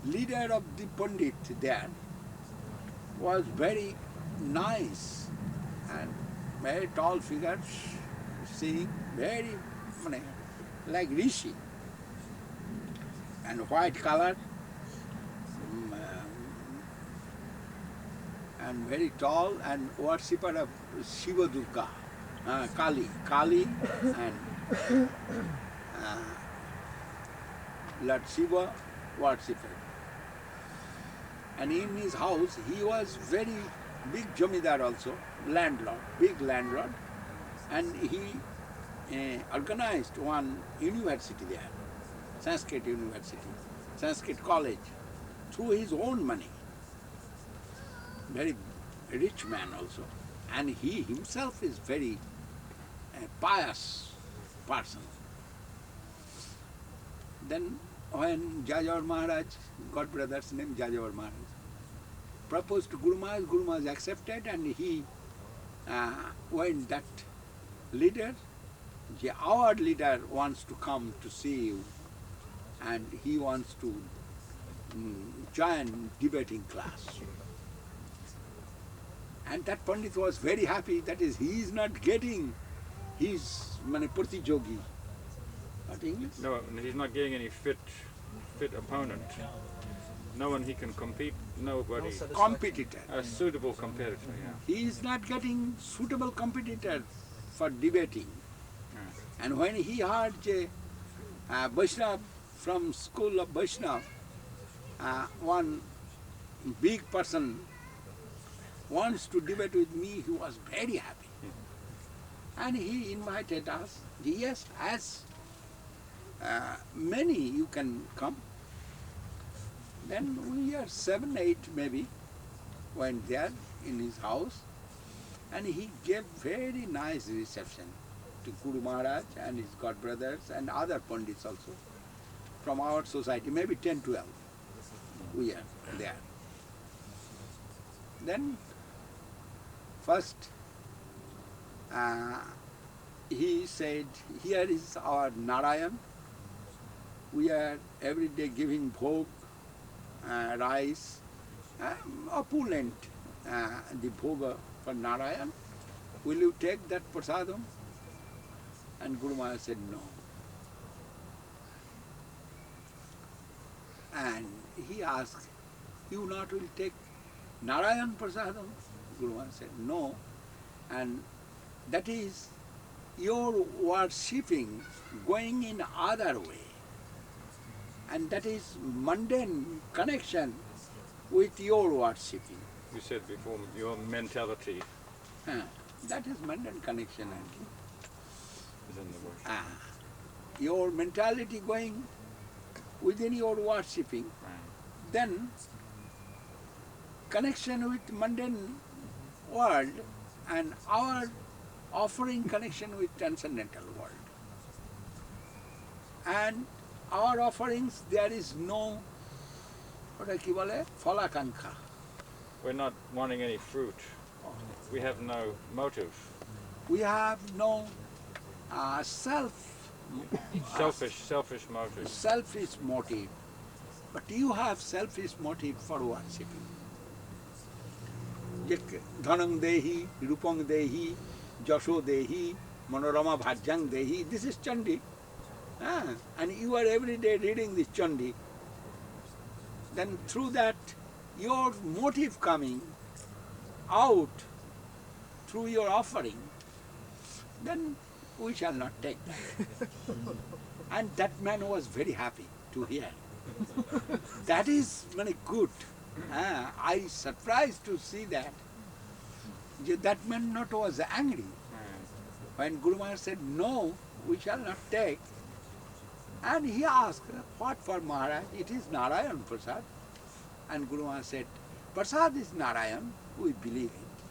leader of the Pandit there, was very nice and very tall figure, seeing very like Rishi and white color and very tall and worshipper of Shiva Durga, Kali and Lord Shiva worshipper. And in his house he was very big Jamidar also, landlord, big landlord, and he organized one university there, Sanskrit University, Sanskrit College, through his own money. Very rich man also. And he himself is very pious person. Then when Jajawar Maharaj, God brother's name Jajawar Maharaj, proposed to Guru Maharaj accepted, and he when that leader, our leader wants to come to see you and he wants to join debating class. And that Pandit was very happy, that is, he is not getting his pratijogi. What English? No, he's not getting any fit opponent. No one he can compete. Nobody. Competitor. A suitable competitor. Yeah. He is not getting suitable competitor for debating. And when he heard Vaishnav from school of Vaishnav, one big person wants to debate with me, he was very happy. And he invited us. Yes, as many you can come. Then we are 7, 8 maybe went there in his house, and he gave very nice reception to Guru Maharaj and his god brothers and other Pandits also from our society, maybe 10, 12 we are there. Then first he said, here is our Narayan. We are every day giving bhog, rice, opulent, the bhoga for Narayan. Will you take that prasadam? And Guru Maharaj said no. And he asked, you not will take Narayan prasadam? Guru Maharaj said no. And that is your worshipping going in other way. And that is mundane connection with your worshipping. You said before your mentality That is mundane connection. is in the worship. Your mentality going within your worshipping, Right. then connection with mundane world and our offering connection with transcendental world. And our offerings, there is no, falakankha. We're not wanting any fruit. We have no motive. We have no Selfish motive. selfish motive. But you have selfish motive for worshipping. Dhanam dehi, rupam dehi, jasho dehi, manorama bhajjang dehi. This is Chandi. And you are every day reading this Chandi. Then through that, your motive coming out through your offering, then we shall not take that. And that man was very happy to hear. That is very good. I surprised to see that. That man not was angry. When Guru Maharaj said, no, we shall not take. And he asked, what for Maharaj? It is Narayan Prasad. And Guru Maharaj said, Prasad is Narayan, we believe it.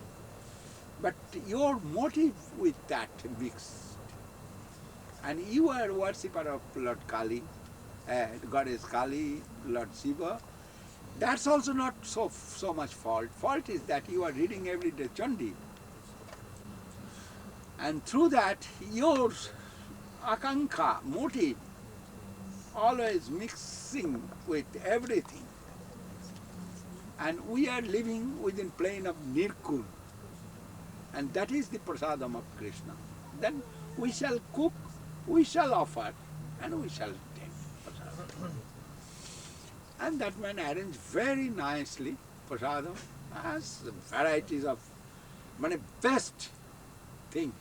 But your motive with that mixed. And you are a worshipper of Lord Kali, Goddess Kali, Lord Shiva. That's also not so much fault. Fault is that you are reading every day Chandi. And through that, your akankha, motive, always mixing with everything. And we are living within plane of Nirkul. And that is the prasadam of Krishna. Then we shall cook, we shall offer, and we shall take prasadam. And that man arranged very nicely prasadam as varieties of best thing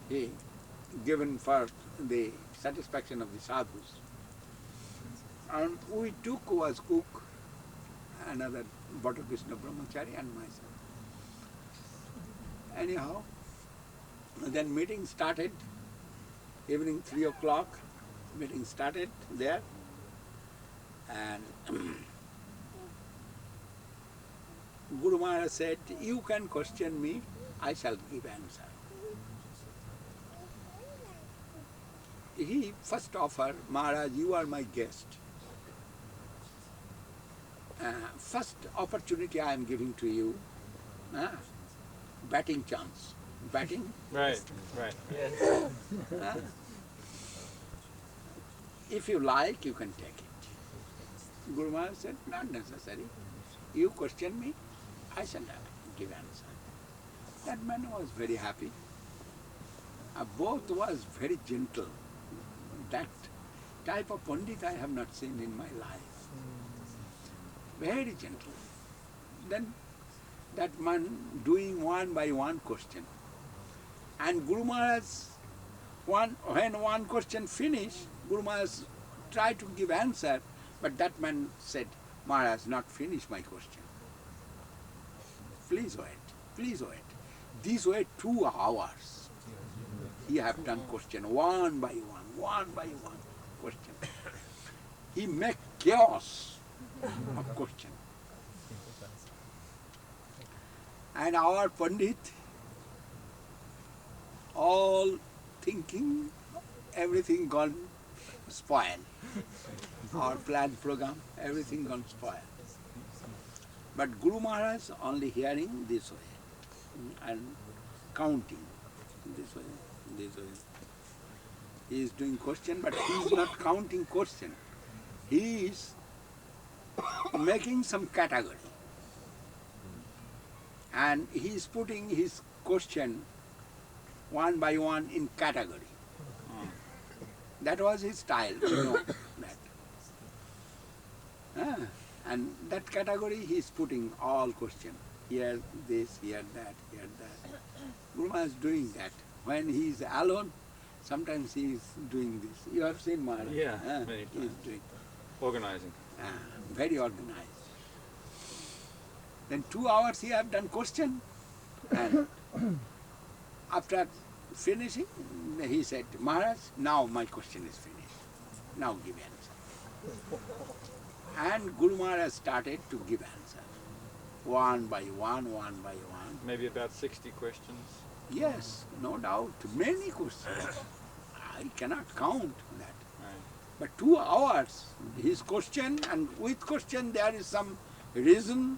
he given for the satisfaction of the sadhus. And we took was cook, another Bhatta Krishna Brahmachari and myself. Anyhow, then meeting started, evening 3 o'clock, meeting started there. And Guru Maharaj said, you can question me, I shall give answer. He first offered, Maharaj, you are my guest. First opportunity I am giving to you, batting chance. Batting? Right. Yes. If you like, you can take it. Guru Maharaj said, not necessary. You question me, I shall give answer. That man was very happy. Both was very gentle. That type of Pandit I have not seen in my life. Very gentle. Then that man doing one by one question. And Guru Maharaj, when one question finished, Guru Maharaj tried to give answer, but that man said, Maharaj, not finish my question. Please wait, please wait. These were 2 hours. He have done question one by one question. He make chaos of question. And our Pandit, all thinking, everything gone spoiled. Our planned program, everything gone spoiled. But Guru Maharaj only hearing this way and counting this way, this way. He is doing question, but he is not counting question. He is making some category. And he is putting his question one by one in category. That was his style, you know that. And that category he is putting all question. Here this, here that, here that. Guru Maharaj is doing that. When he is alone, sometimes he is doing this. You have seen Maharaj? Yeah, many he is times. doing. Organizing. Very organized. Then 2 hours he have done question, and after finishing, he said, Maharaj, now my question is finished. Now give answer. And Guru Maharaj started to give answer. One by one. Maybe about 60 questions. Yes, no doubt. Many questions. I cannot count that. Right. But 2 hours, his question, and with question there is some reason,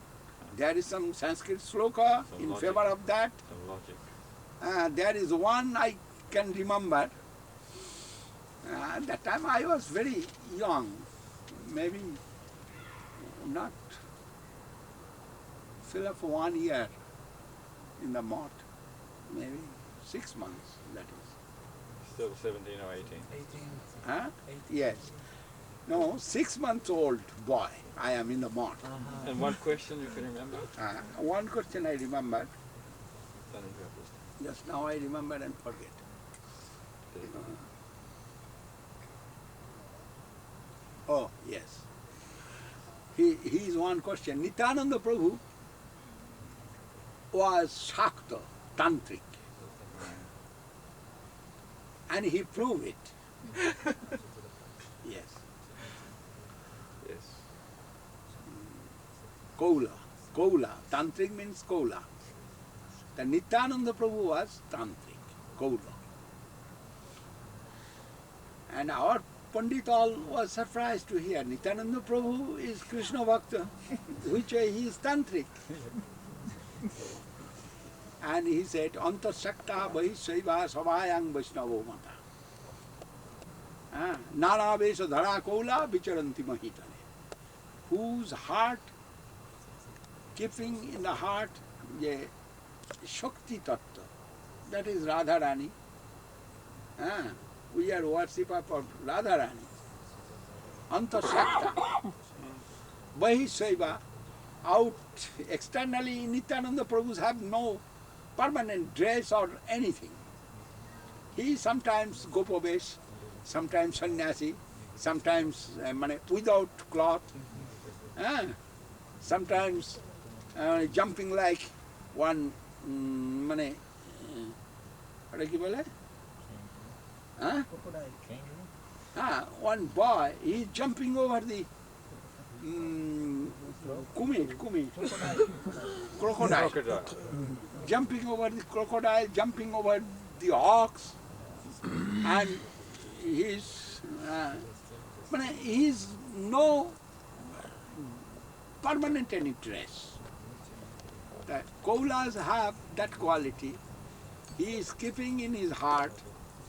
there is some Sanskrit sloka Some in logic. favor of that. Some logic. There is one I can remember. At that time I was very young, maybe not fill up 1 year in the mott, maybe 6 months, that is. Still 17 or 18. 18. Huh? 18. Yes. No, 6-month-old boy, I am in the mott. And one question you can remember? One question I remember, Uninterrupted. just now I remember and forget. Oh, yes. His one question. Nityananda Prabhu was Shakta, Tantric. And he proved it. Yes. Yes. Kaula. Tantric means Kaula. The Nityananda Prabhu was Tantric, Kaula. And our Pandit all was surprised to hear Nityananda Prabhu is Krishna Bhakta, which way he is Tantric. And he said, Antasakta Bahishaiva Savayang Vaishnavo Mata. Nana Vesa Dhara Kaula Vicharanti Mahitane. Whose heart, keeping in the heart, the Shakti Tattva, that is Radharani. We are worshipper of Radharani. Antasakta. Bahishaiva. Out externally, Nityananda Prabhus have no permanent dress or anything. He sometimes Gopavesh, sometimes sannyasi, sometimes without cloth, sometimes jumping like one, what কি বলে? One boy, he is jumping over the crocodile. Jumping over the crocodile, jumping over the ox, and he's no permanent any dress. The Kaulas have that quality. He is keeping in his heart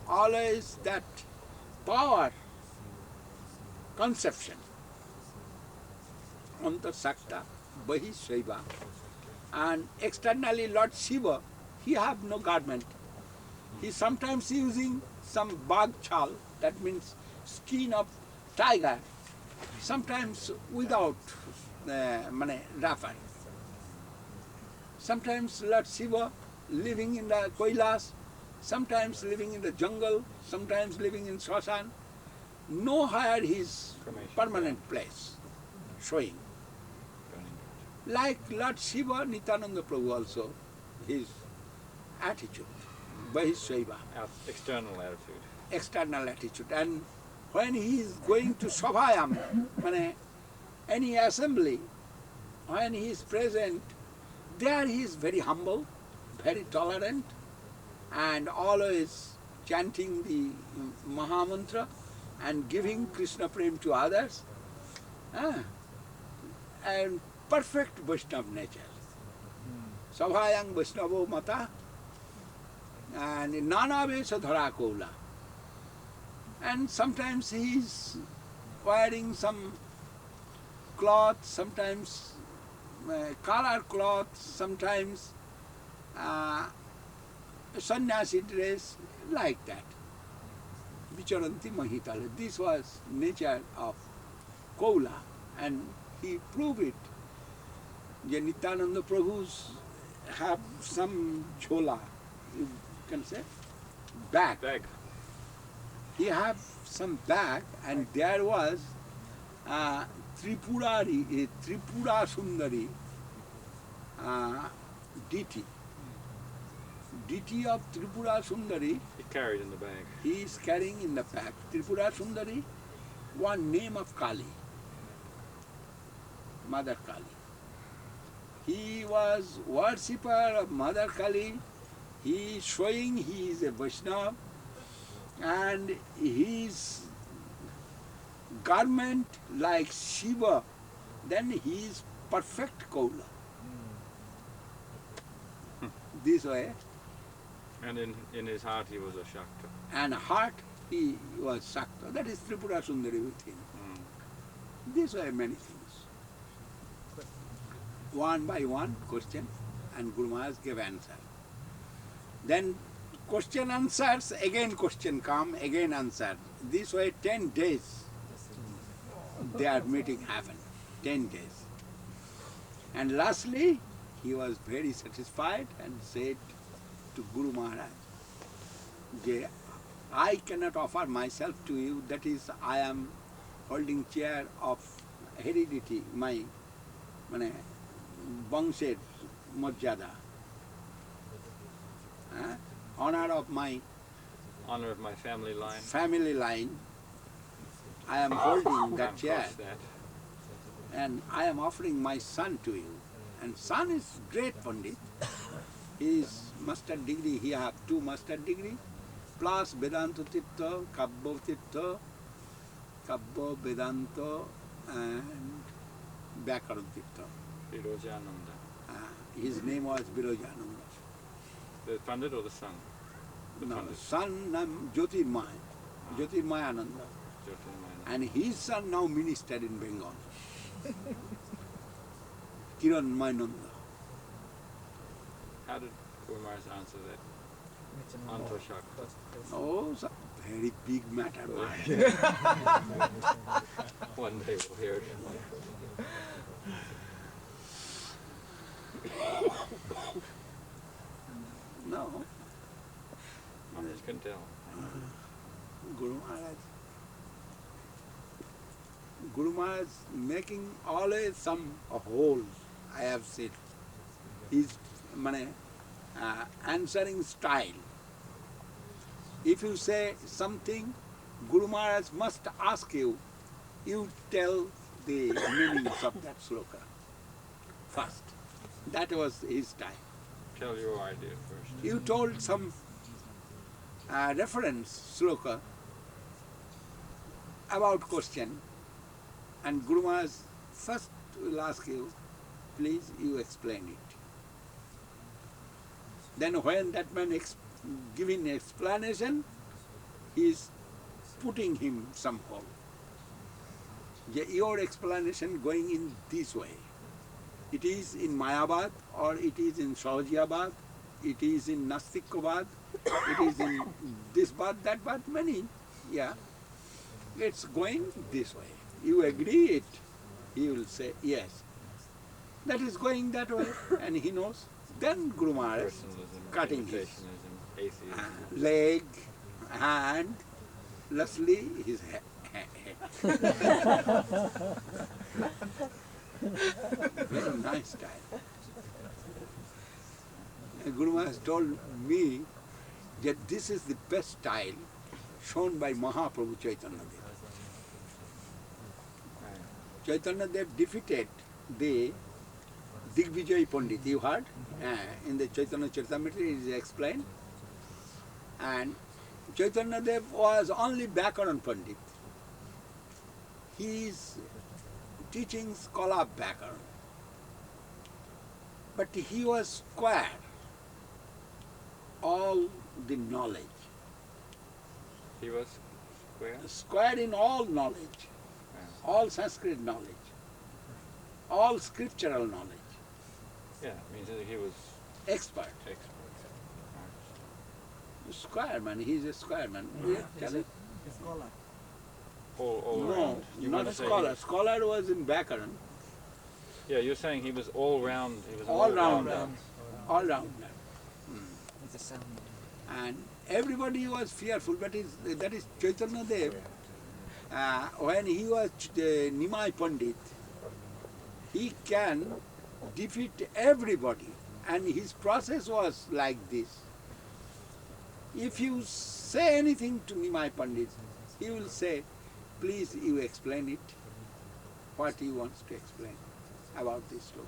always that power, conception. Antasakta, Bahishaiva. And externally Lord Shiva, he have no garment. He sometimes using some bag chal, that means skin of tiger, sometimes without wrapper. Sometimes Lord Shiva living in the Kailas, sometimes living in the jungle, sometimes living in Shashan. Nowhere his permanent place showing. Like Lord Shiva, Nityananda Prabhu also, his attitude, Bahishaiva. External attitude. External attitude. And when he is going to Sabhayam, any assembly, when he is present, there he is very humble, very tolerant, and always chanting the Mahamantra and giving Krishna Prem to others. And perfect Vaishnava nature. Savayang Vaishnavo Mata and Nana Vesa Dhara Kaula. And sometimes he is wearing some cloth, sometimes color cloth, sometimes sannyasi dress, like that. Vicharanti Mahitale. This was nature of Kaula, and he proved it. Nityananda Prabhus have some chola, you can say, bag. He have some bag, and there was Tripura Sundari deity. Deity of Tripura Sundari. He carried in the bag. He is carrying in the bag. Tripura Sundari, one name of Kali, Mother Kali. He was worshipper of Mother Kali. He is showing he is a Vaishnava, and his garment like Shiva, then he is perfect Kaula. This way. And in his heart he was a Shakta. And heart he was Shakta. That is Tripura Sundari with him. This way many things. one by one question, and Guru Maharaj gave answer. Then question answers, again question come, again answer. This way 10 days their meeting happened, 10 days. And lastly, he was very satisfied and said to Guru Maharaj, "Je, I cannot offer myself to you, that is, I am holding chair of heredity, my Bangsher Marjada, honor of my Honor of my family line. family line. I am holding that Can't chair, cross that. and I am offering my son to you. And son is great Pandit. His master degree, he have 2 master degree, plus Vedanta Tirtha, Kabbya Vedanta, and Vyakaran Tirtha. Virojananda. His name was Virojananda. The Pandit or the son? The No, Pandit. son named Jyotirmaya Ananda. Jyotirmaya. And his son now ministered in Bengal. Kiran Mainanda. How did Guru Maharaj answer that? Antoshak. Oh, it's a very big matter, man. One day we'll hear it. No, Maharaj can tell. Guru Maharaj making always some holes, I have said. His answering style. If you say something, Guru Maharaj must ask you, you tell the meanings of that sloka first. That was his style. Tell your idea first. You told some reference sloka about question, and Guru Maharaj first will ask you, please you explain it. Then when that man giving explanation, he is putting him somehow. Your explanation going in this way. It is in Mayabad, or it is in Sahajiabad, it is in Nastikabad, it is in this bad, that bad, many. Yeah. It's going this way. You agree it, he will say yes. That is going that way, and he knows. Then Guru Maharaj Personalism, cutting his imitationism, atheism. leg, hand, lastly his head. Very nice style. Guru Maharaj told me that this is the best style shown by Mahaprabhu Chaitanya Dev. Chaitanya Dev defeated the Digvijayi Pandit, you heard? In the Chaitanya Charitamrita it is explained. And Chaitanya Dev was only Vyakaran Pandit. He is teaching scholar Vyakaran. But he was square, all the knowledge. He was square? Square in all knowledge, all Sanskrit knowledge, all scriptural knowledge. Yeah, it means that he was Expert. expert. Square man, he's a square man. Yeah, tell it. Scholar. All No, around. You not want a to say scholar. Scholar was in Vyakaran. Yeah, you're saying he was all round. He was All round. rounder. All round. It's a sound. And everybody was fearful, but that is Chaitanya Dev. When he was Nimai Pandit, he can defeat everybody, and his process was like this. If you say anything to Nimai Pandit, he will say, please you explain it, what he wants to explain about this sloka.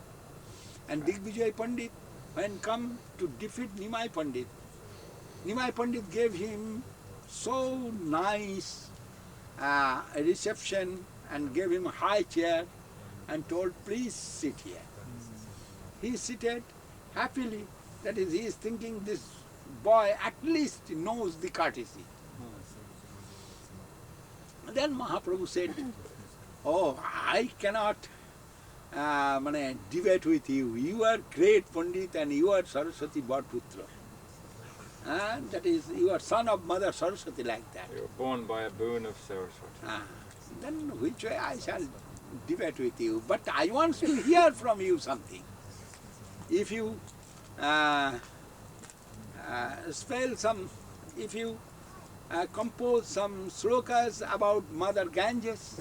And Digvijayi Pandit, when come to defeat Nimai Pandit gave him so nice reception and gave him a high chair and told, please sit here. He seated happily. That is, he is thinking this boy at least knows the courtesy. Then Mahaprabhu said, oh, I cannot debate with you. You are great Pandit and you are Saraswati Bhatputra. That is, you are son of Mother Saraswati, like that. You were born by a boon of Saraswati. Then which way I shall debate with you? But I want to hear from you something. If you spell some, if you compose some slokas about Mother Ganges,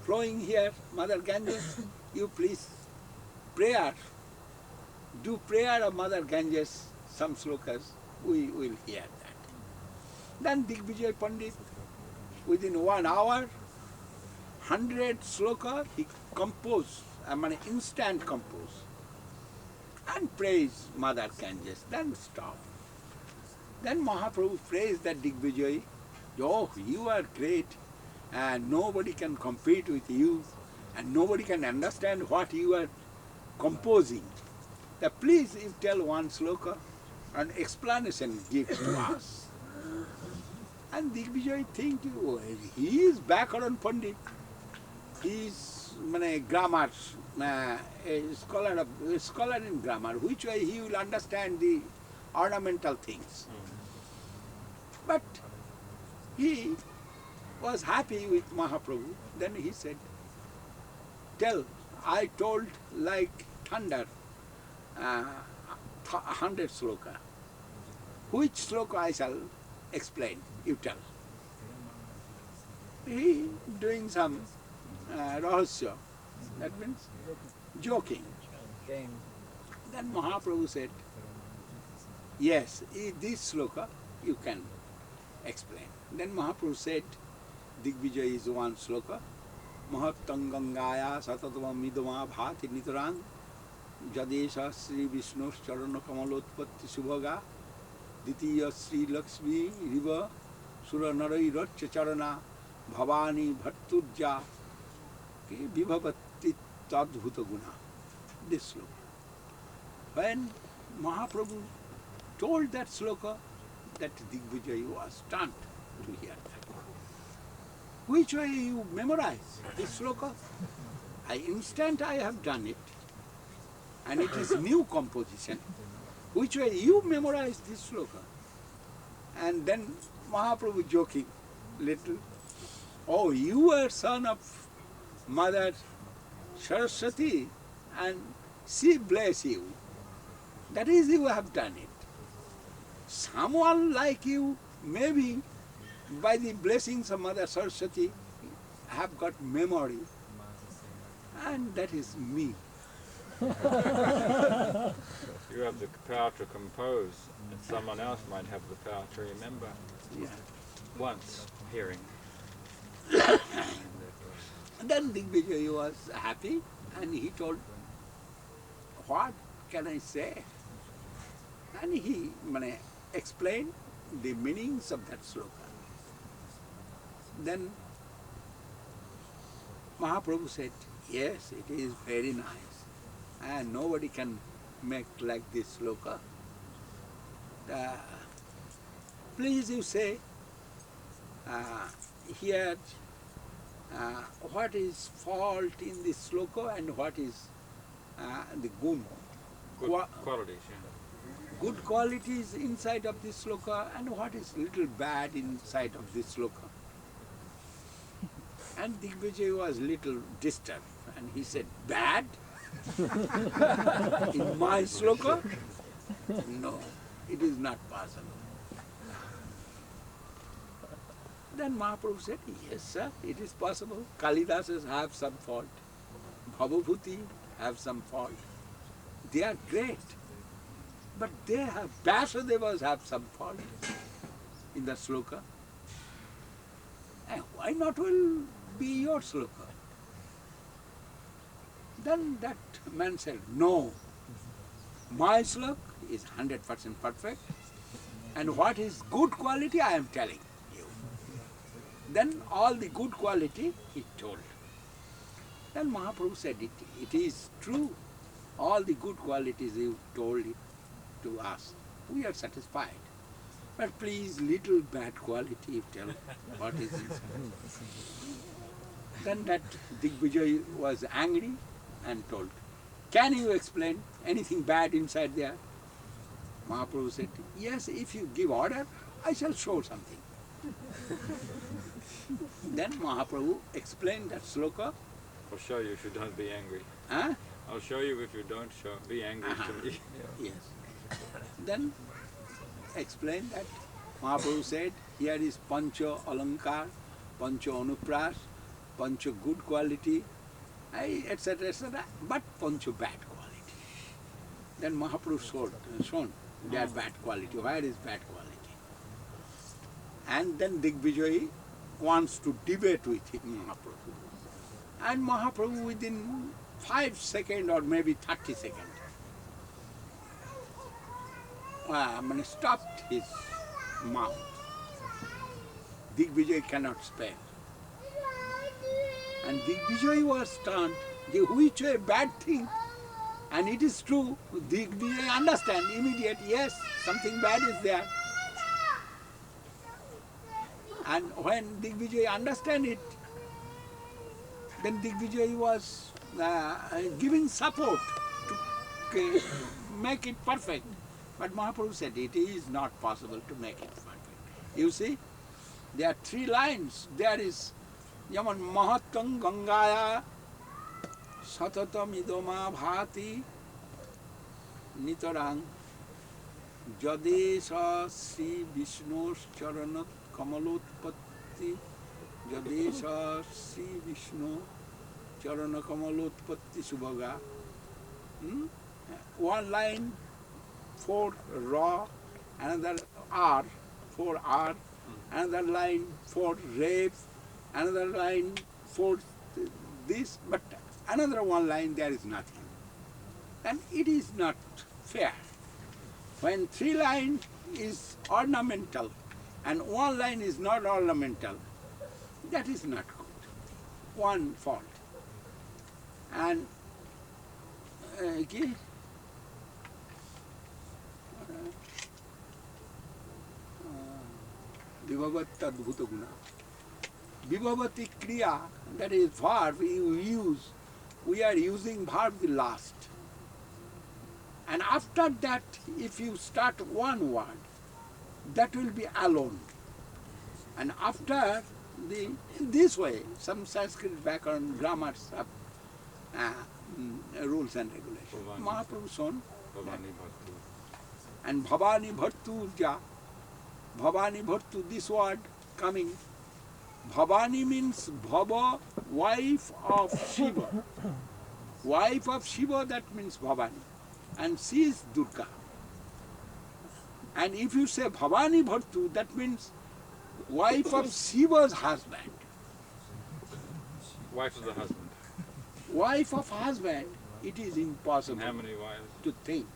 flowing here, Mother Ganges, you please do prayer of Mother Ganges, some slokas, we will hear that. Then Digvijayi Pandit, within 1 hour, 100 sloka he composed, instant compose, and praise Mother Ganges, then stop. Then Mahaprabhu praised that Digvijayi, oh, you are great, and nobody can compete with you, and nobody can understand what you are composing. Please, you tell one sloka, an explanation give to us. And Digvijayi think, oh, he is Bhakaran Pandit, he is grammar, a scholar in grammar, which way he will understand the ornamental things. But he was happy with Mahaprabhu. Then he said, tell, I told like thunder, 100 sloka. Which sloka I shall explain? You tell. He doing some rahasya, that means joking. Game. Then Mahaprabhu said, yes, this sloka you can explain. Then Mahaprabhu said, Digvijayi is one sloka, Mahattam Gangaya Satatvam Midama Bhati Nitarang Jadesha Sri Vishnu Charana Kamalotpatti Subhaga Ditiya Sri Lakshmi Riva Sura Narai Ratcha Charana Bhavani Bhatturja Vibhavati Tadbhuta Guna. This sloka. When Mahaprabhu told that sloka, that Digvijayi was stunned to hear that. Which way you memorize this sloka? Instant I have done it, and it is new composition. Which way you memorize this sloka? And then Mahaprabhu joking little, oh, you are son of Mother Saraswati, and she bless you. That is, you have done it. Someone like you, maybe by the blessings of Mother Saraswati, have got memory, and that is me. You have the power to compose, and someone else might have the power to remember. Yeah. Once hearing. Then Digvijayi was happy, and he told, what can I say? And he explained the meanings of that sloka. Then Mahaprabhu said, yes, it is very nice, and nobody can make like this sloka. Please, you say, here, what is fault in this sloka and what is the gun? Good qualities, yeah. Good qualities inside of this sloka and what is little bad inside of this sloka. And Digvijayi was little disturbed and he said, bad? In my sloka? No, it is not possible. Then Mahaprabhu said, yes sir, it is possible. Kalidasas have some fault. Bhavabhuti have some fault. They are great. But they have, Vyasadevas have some fault in the sloka. And why not will be your sloka? Then that man said, no, my sloka is 100% perfect, and what is good quality I am telling you. Then all the good quality he told. Then Mahaprabhu said, it is true, all the good qualities you told it to us, we are satisfied. But please, little bad quality, you tell what is inside. Then that Digvijayi was angry and told, "Can you explain anything bad inside there?" Mahaprabhu said, "Yes, if you give order, I shall show something." Then Mahaprabhu explained that sloka. I'll show you if you don't be angry. Huh? I'll show you if you don't be angry to me. Yes. Then explained that Mahaprabhu said, here is pancha alankar, pancha anupras, pancha good quality, etc., but pancha bad quality. Then Mahaprabhu shown their bad quality. Where is bad quality? And then Digvijayi wants to debate with him, Mahaprabhu. And Mahaprabhu within 5 seconds or maybe 30 seconds stopped his mouth. Digvijayi cannot spell. And Digvijayi was stunned, which a bad thing. And it is true, Digvijayi understand immediate, yes, something bad is there. And when Digvijayi understand it, then Digvijayi was giving support to make it perfect. But Mahaprabhu said it is not possible to make it perfect. You see, there are 3 lines. There is Yaman Mahatang Gangaya Satatam Idoma Bhati Nitarang Jadesha Sri Vishnu Charanat Kamalotpatti Jadesha Sri Vishnu Charana Kamalotpatti Subhaga. One line 4 Ra, another R, 4 R, another line 4 Rev, another line 4 this, but another one line there is nothing. And it is not fair. When 3 line is ornamental and 1 line is not ornamental, that is not good. One fault. And Vibhavat Tadbhuta Guna. Vibhavati Kriya, that is verb we are using verb the last. And after that, if you start one word, that will be alone. And after this way, some Sanskrit background grammars have rules and regulations. Mahaprabhu shown. And Bhavani Bharturja. Bhavani Bhartu, this word coming. Bhavani means Bhava, wife of Shiva. Wife of Shiva, that means Bhavani. And she is Durga. And if you say Bhavani Bhartu, that means wife of Shiva's husband. Wife of the husband. Wife of husband, it is impossible. And how many wives? To think.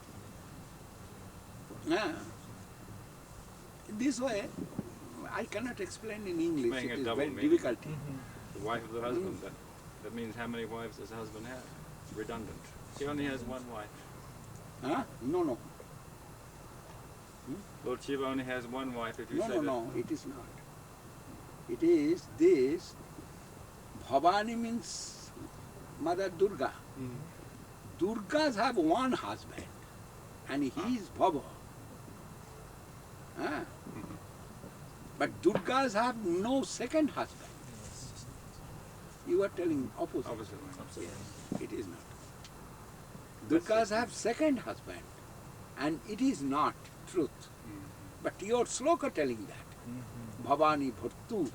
This way, I cannot explain in English. Making It a is double very meaning. difficult. The wife of the husband. That means how many wives does the husband have? Redundant. He only has one wife. Huh? No. Lord Shiva only has one wife. If you say No, it is not. It is this. Bhavani means Mother Durga. Durgas have one husband, and he is Bhava. But Durgas have no second husband. You are telling opposite. Opposite. Yes, it is not. Durgas have second husband, and it is not truth. But your sloka telling that. Bhavani Bhartu.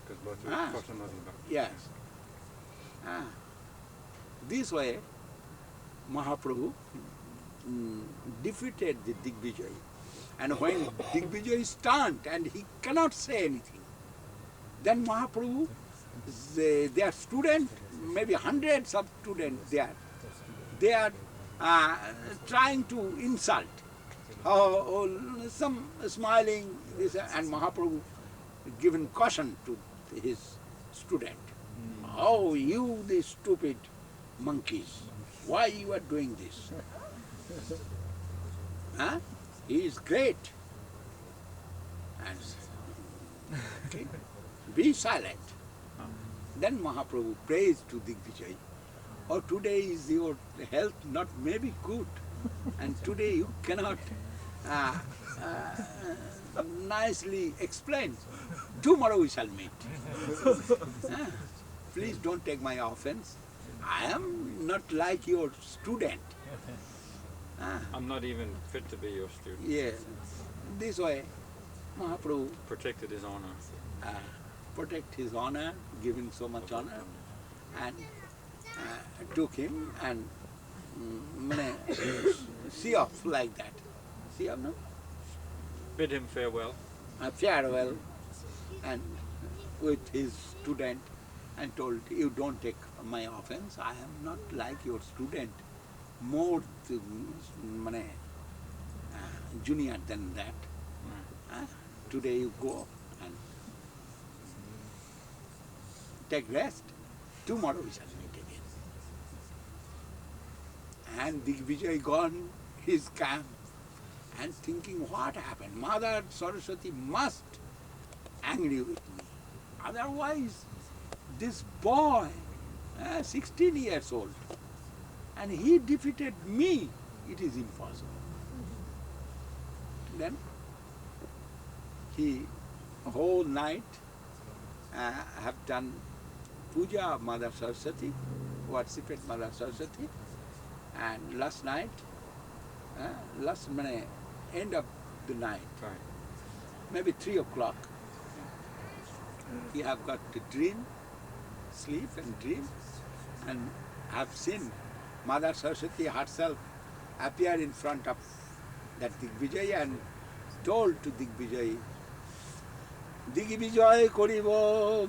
Because both are not about. Yes. This way, Mahaprabhu defeated the Digvijayi. And when Digvijayi is stunned and he cannot say anything, then Mahaprabhu, their student, maybe hundreds of students there, they are trying to insult. Some smiling, and Mahaprabhu given caution to his student. Oh, you, the stupid monkeys, why you are doing this? He is great. And be silent. Then Mahaprabhu prays to Digvijayi. or today is your health not maybe good, and today you cannot uh, nicely explain. Tomorrow we shall meet. Ah, please don't take my offense. I am not like your student. Ah, I'm not even fit to be your student. yeah, this way, Mahaprabhu Protected his honor. protect his honor, give him so much honor, and took him and see off like that. See off, no? Bid him farewell. Farewell, and with his student, and told, you don't take my offense, I am not like your student, more junior than that. Today you go and take rest, tomorrow we shall meet again. And Digvijayi gone his camp and thinking, what happened? Mother Saraswati must angry with me. Otherwise, this boy, 16 years old, and he defeated me, it is impossible. Then he whole night have done puja of Mother Saraswati, worshipped Mother Saraswati, and last night, end of the night, Right. maybe 3 o'clock, he have got to dream, sleep and dream, and have seen Mother Saraswati herself appear in front of that Digvijayi and told to Digvijayi, Digvijay করিব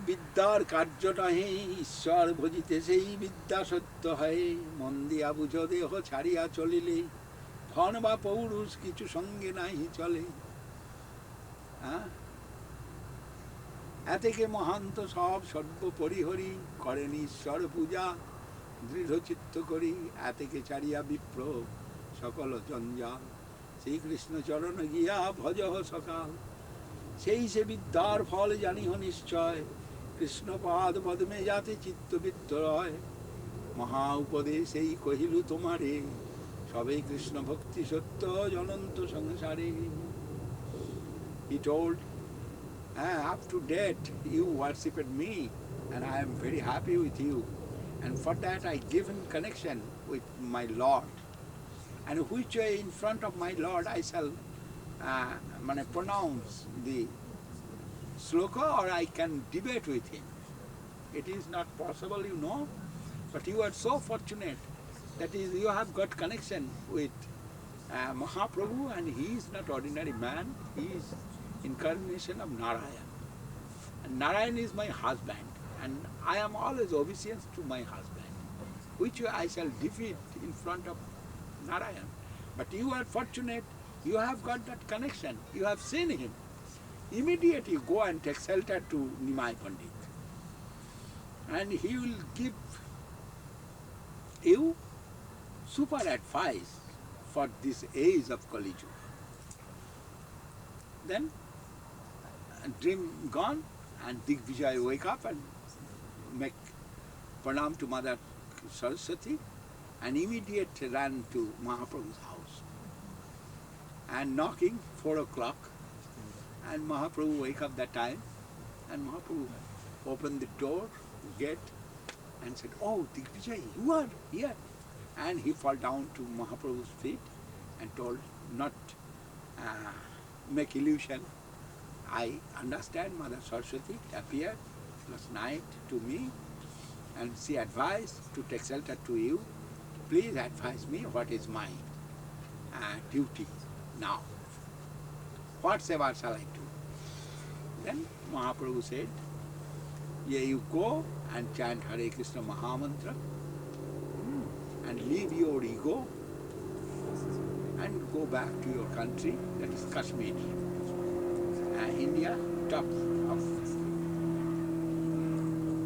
বিদ্যার কার্য নহে ঈশ্বর ভজিতে সেই বিদ্যা সত্য হয় মন দিয়া বুঝ দেহ ছাড়িয়া চলিলে ধন বা পৌরুষ কিছু সঙ্গে নাহি চলে এতেকে মহান্ত সব সর্বপরিহরি করেন ঈশ্বর পূজা দৃঢ় চিত্ত করি এতেকে ছাড়িয়া বিপ্র সকল জঞ্জাল শ্রীকৃষ্ণ চরণ গিয়া ভজহ সকাল সেই সে বিদ্যার ফল জানিহ নিশ্চয় কৃষ্ণপাদ পদ্মে যাতে চিত্তবিদ্য রয় মহা উপদেশ এই কহিলু তোমারে সবেই কৃষ্ণ ভক্তি সত্য জনন্ত সংসারে। He told, up to date you worshipped me and I am very happy with you, and for that I given connection with my Lord, and which way in front of my Lord I shall pronounce the sloka or I can debate with him. It is not possible, you know, but you are so fortunate that is you have got connection with Mahaprabhu, and he is not ordinary man, he is incarnation of Narayan. And Narayan is my husband, and I am always obedient to my husband, which I shall defeat in front of Narayan. But you are fortunate, you have got that connection, you have seen him. Immediately go and take shelter to Digvijayi Pandit, and he will give you super advice for this age of Kali Yuga. Then dream gone, and Digvijayi wake up and make pranam to Mother Saraswati, and immediately ran to Mahaprabhu's house. And knocking 4 o'clock, and Mahaprabhu wake up that time, and Mahaprabhu opened the door, gate, and said, oh, Digvijayi, you are here. And he fall down to Mahaprabhu's feet and told, not make illusion. I understand Mother Saraswati appeared last night to me, and she advised to take shelter to you. Please advise me what is my duty now. Whatsoever shall I do? Then Mahaprabhu said, yeah, you go and chant Hare Krishna Mahamantra and leave your ego and go back to your country, that is Kashmir, India, top of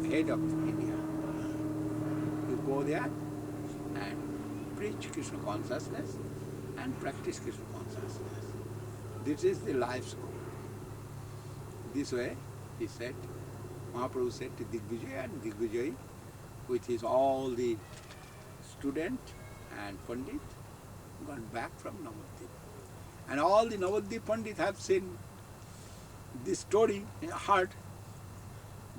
head of India. You go there and preach Krishna consciousness and practice Krishna consciousness. This is the life's goal. This way, he said, Mahaprabhu said to Digvijayi, and Digvijayi, with his all the student and Pandit gone back from Navadvip. And all the Navadvip Pandit have seen this story, heard.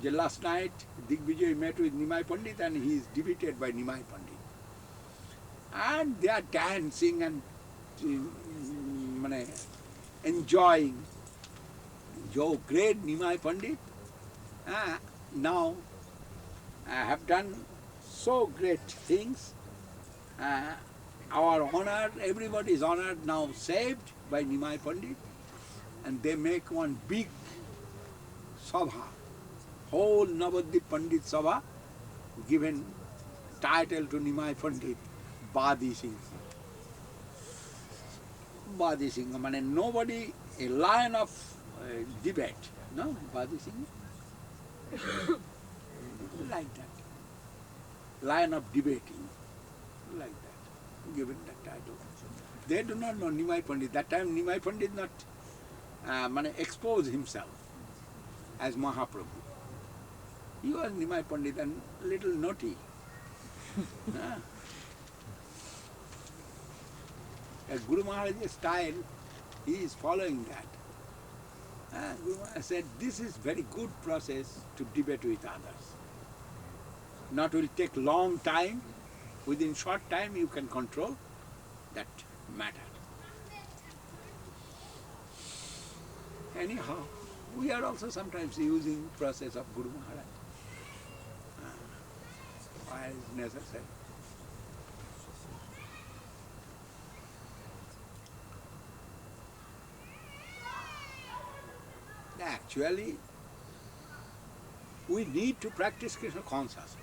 The last night Digvijayi met with Nimai Pandit and he is defeated by Nimai Pandit. And they are dancing and enjoying. Jo great Nimai Pandit now have done so great things. Our honor, everybody is honored now, saved by Nimai Pandit, and they make one big sabha, whole Navadvip Pandit sabha, given title to Nimai Pandit, Badi Singh. Badi Singh, nobody, a lion of debate, no? Badi Singh? Like that. Lion of debating, like that, given that title. They do not know Nimai Pandit. That time Nimai Pandit not expose himself as Mahaprabhu. He was Nimai Pandit and little naughty. As Guru Maharaj's style, he is following that. Guru Maharaj said, this is very good process to debate with others. Not will take long time, within short time you can control that matter. Anyhow, we are also sometimes using process of Guru Maharaj. Why is necessary? Actually, we need to practice Krishna consciousness.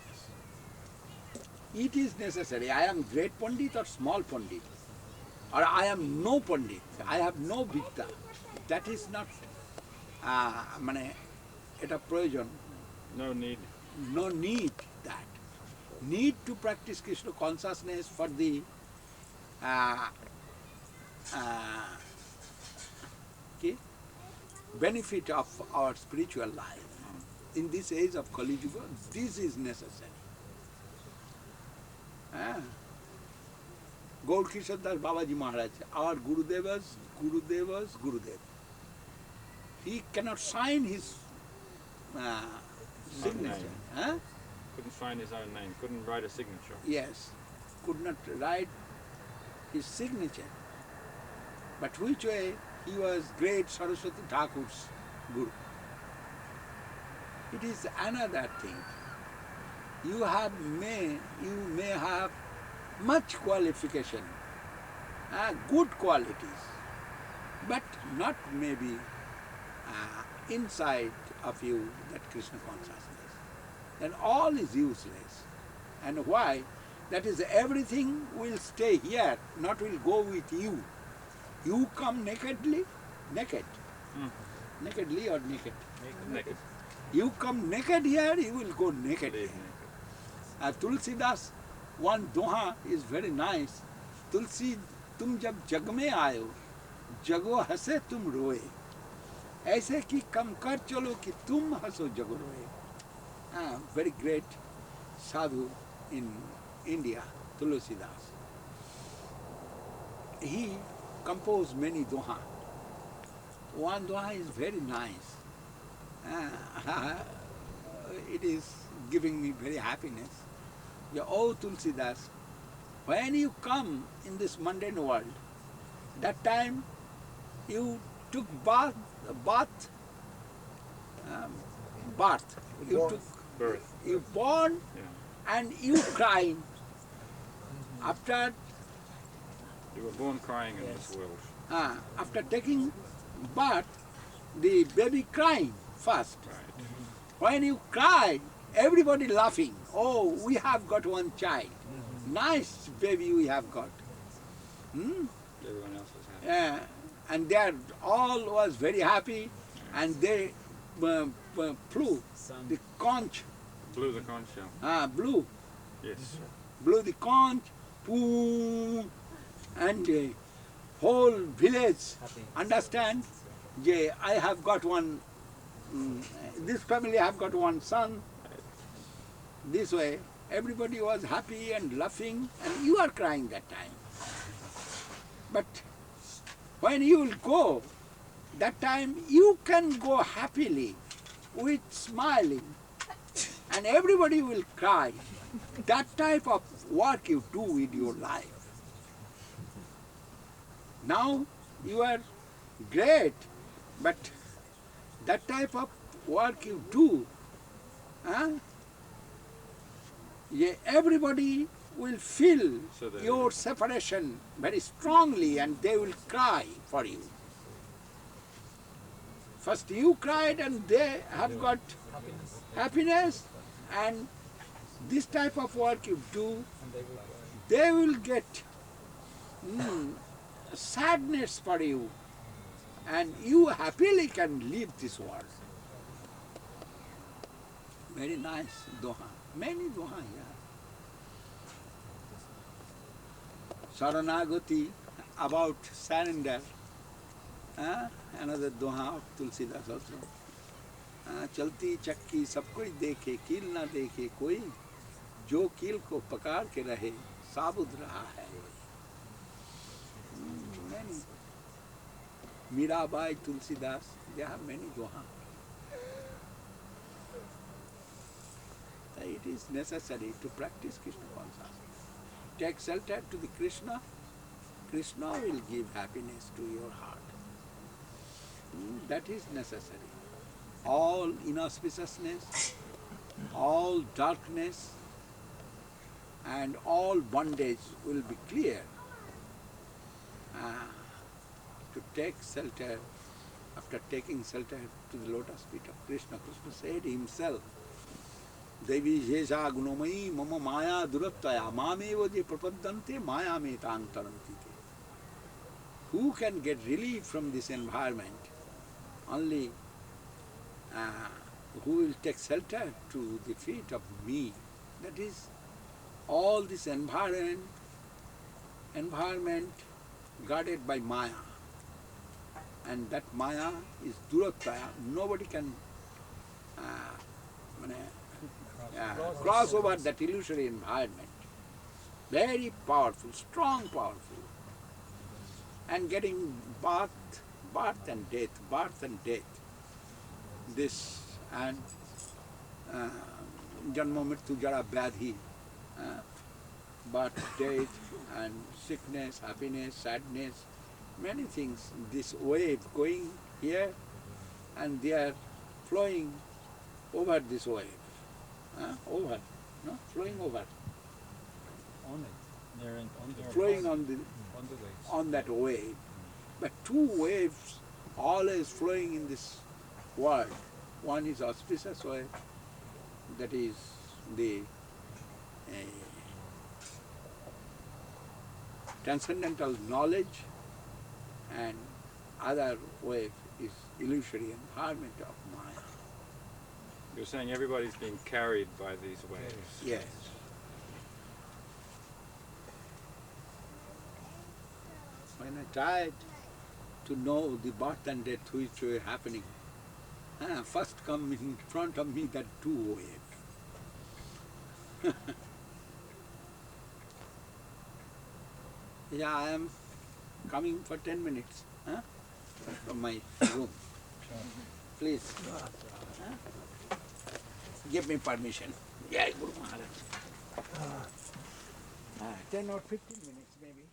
It is necessary. I am great Pandit or small Pandit, or I am no Pandit, I have no Vidya. That is not eta proyojan. No need. No need that. Need to practice Krishna consciousness for the benefit of our spiritual life. In this age of Kali Yuga, this is necessary. Gaur Kishore Das Babaji Maharaj, our Gurudeva's Gurudev. He cannot sign his signature. Couldn't sign his own name, couldn't write a signature. Yes, could not write his signature. But which way he was great Saraswati Thakur's Guru. It is another thing. You may have much qualification, good qualities, but not maybe inside of you that Krishna consciousness. Then all is useless. And why? That is, everything will stay here, not will go with you. You come nakedly, naked. Nakedly or naked? Naked. You come naked here, you will go naked here. Tulsidas, one doha is very nice. Tulsi, tum jab jag mein aayo, jago hase tum roe. ऐसे कि कम कर चलो कि तुम हंसो जग रोए. Very great sadhu in India, Tulsidas. He composed many doha. One doha is very nice. It is giving me very happiness. Oh Tulsidas, when you come in this mundane world, that time you took birth. You took Birth. You born, and you crying. After You were born crying in this world. after taking birth, the baby crying first. Right. When you cry, everybody laughing. Oh, we have got one child. Nice baby we have got. Everyone else was happy. And they are all was very happy, and they flew the conch. Blew the conch shell. Blew Yes. the conch, poo, and the whole village understand. I have got one. This family have got one son. This way, everybody was happy and laughing, and you are crying that time. But when you will go, that time you can go happily with smiling, and everybody will cry. That type of work you do with your life. Now you are great, but that type of work you do, everybody will feel So that- your separation very strongly and they will cry for you. First you cried and they have got happiness, and this type of work you do, they will get sadness for you, and you happily can leave this world. Very nice doha. Many doha here. Saranagati, about surrender. Another doha of Tulsidas also. चलती चक्की सब कोई देखे, कील ना देखे कोई, जो कील को पकड़ के रहे, साबुत रहा है। Many. Mirabai, Tulsidas, they have many doha. It is necessary to practice Krishna consciousness. Take shelter to the Krishna, Krishna will give happiness to your heart. That is necessary. All inauspiciousness, all darkness, and all bondage will be clear. To take shelter, after taking shelter to the lotus feet of Krishna, Krishna said himself, Devi Jesha Gunomai Mama Maya Durattaya Mamevo Je Prapadante Maya Metang Tarantite. Who can get relief from this environment? Only who will take shelter to the feet of me. That is, all this environment guarded by Maya. And that Maya is Durattaya. Nobody can cross over that illusory environment. Very powerful, strong, powerful. And getting birth and death. This and Janma Mrityu Jara Vyadhi, birth, death, and sickness, happiness, sadness, many things. This wave going here and they are flowing over this wave. Flowing over. On it. They're on their Flowing on on the waves. on that wave. But two waves always flowing in this world. One is auspicious wave, that is the transcendental knowledge, and other wave is illusory environment of Maya. You're saying everybody's being carried by these waves. Yes. When I tried to know the birth and death which were happening, first come in front of me that two waves. Yeah, I am coming for 10 minutes from my room. Please, give me permission. Yeah, Guru Maharaj. 10 or 15 minutes maybe.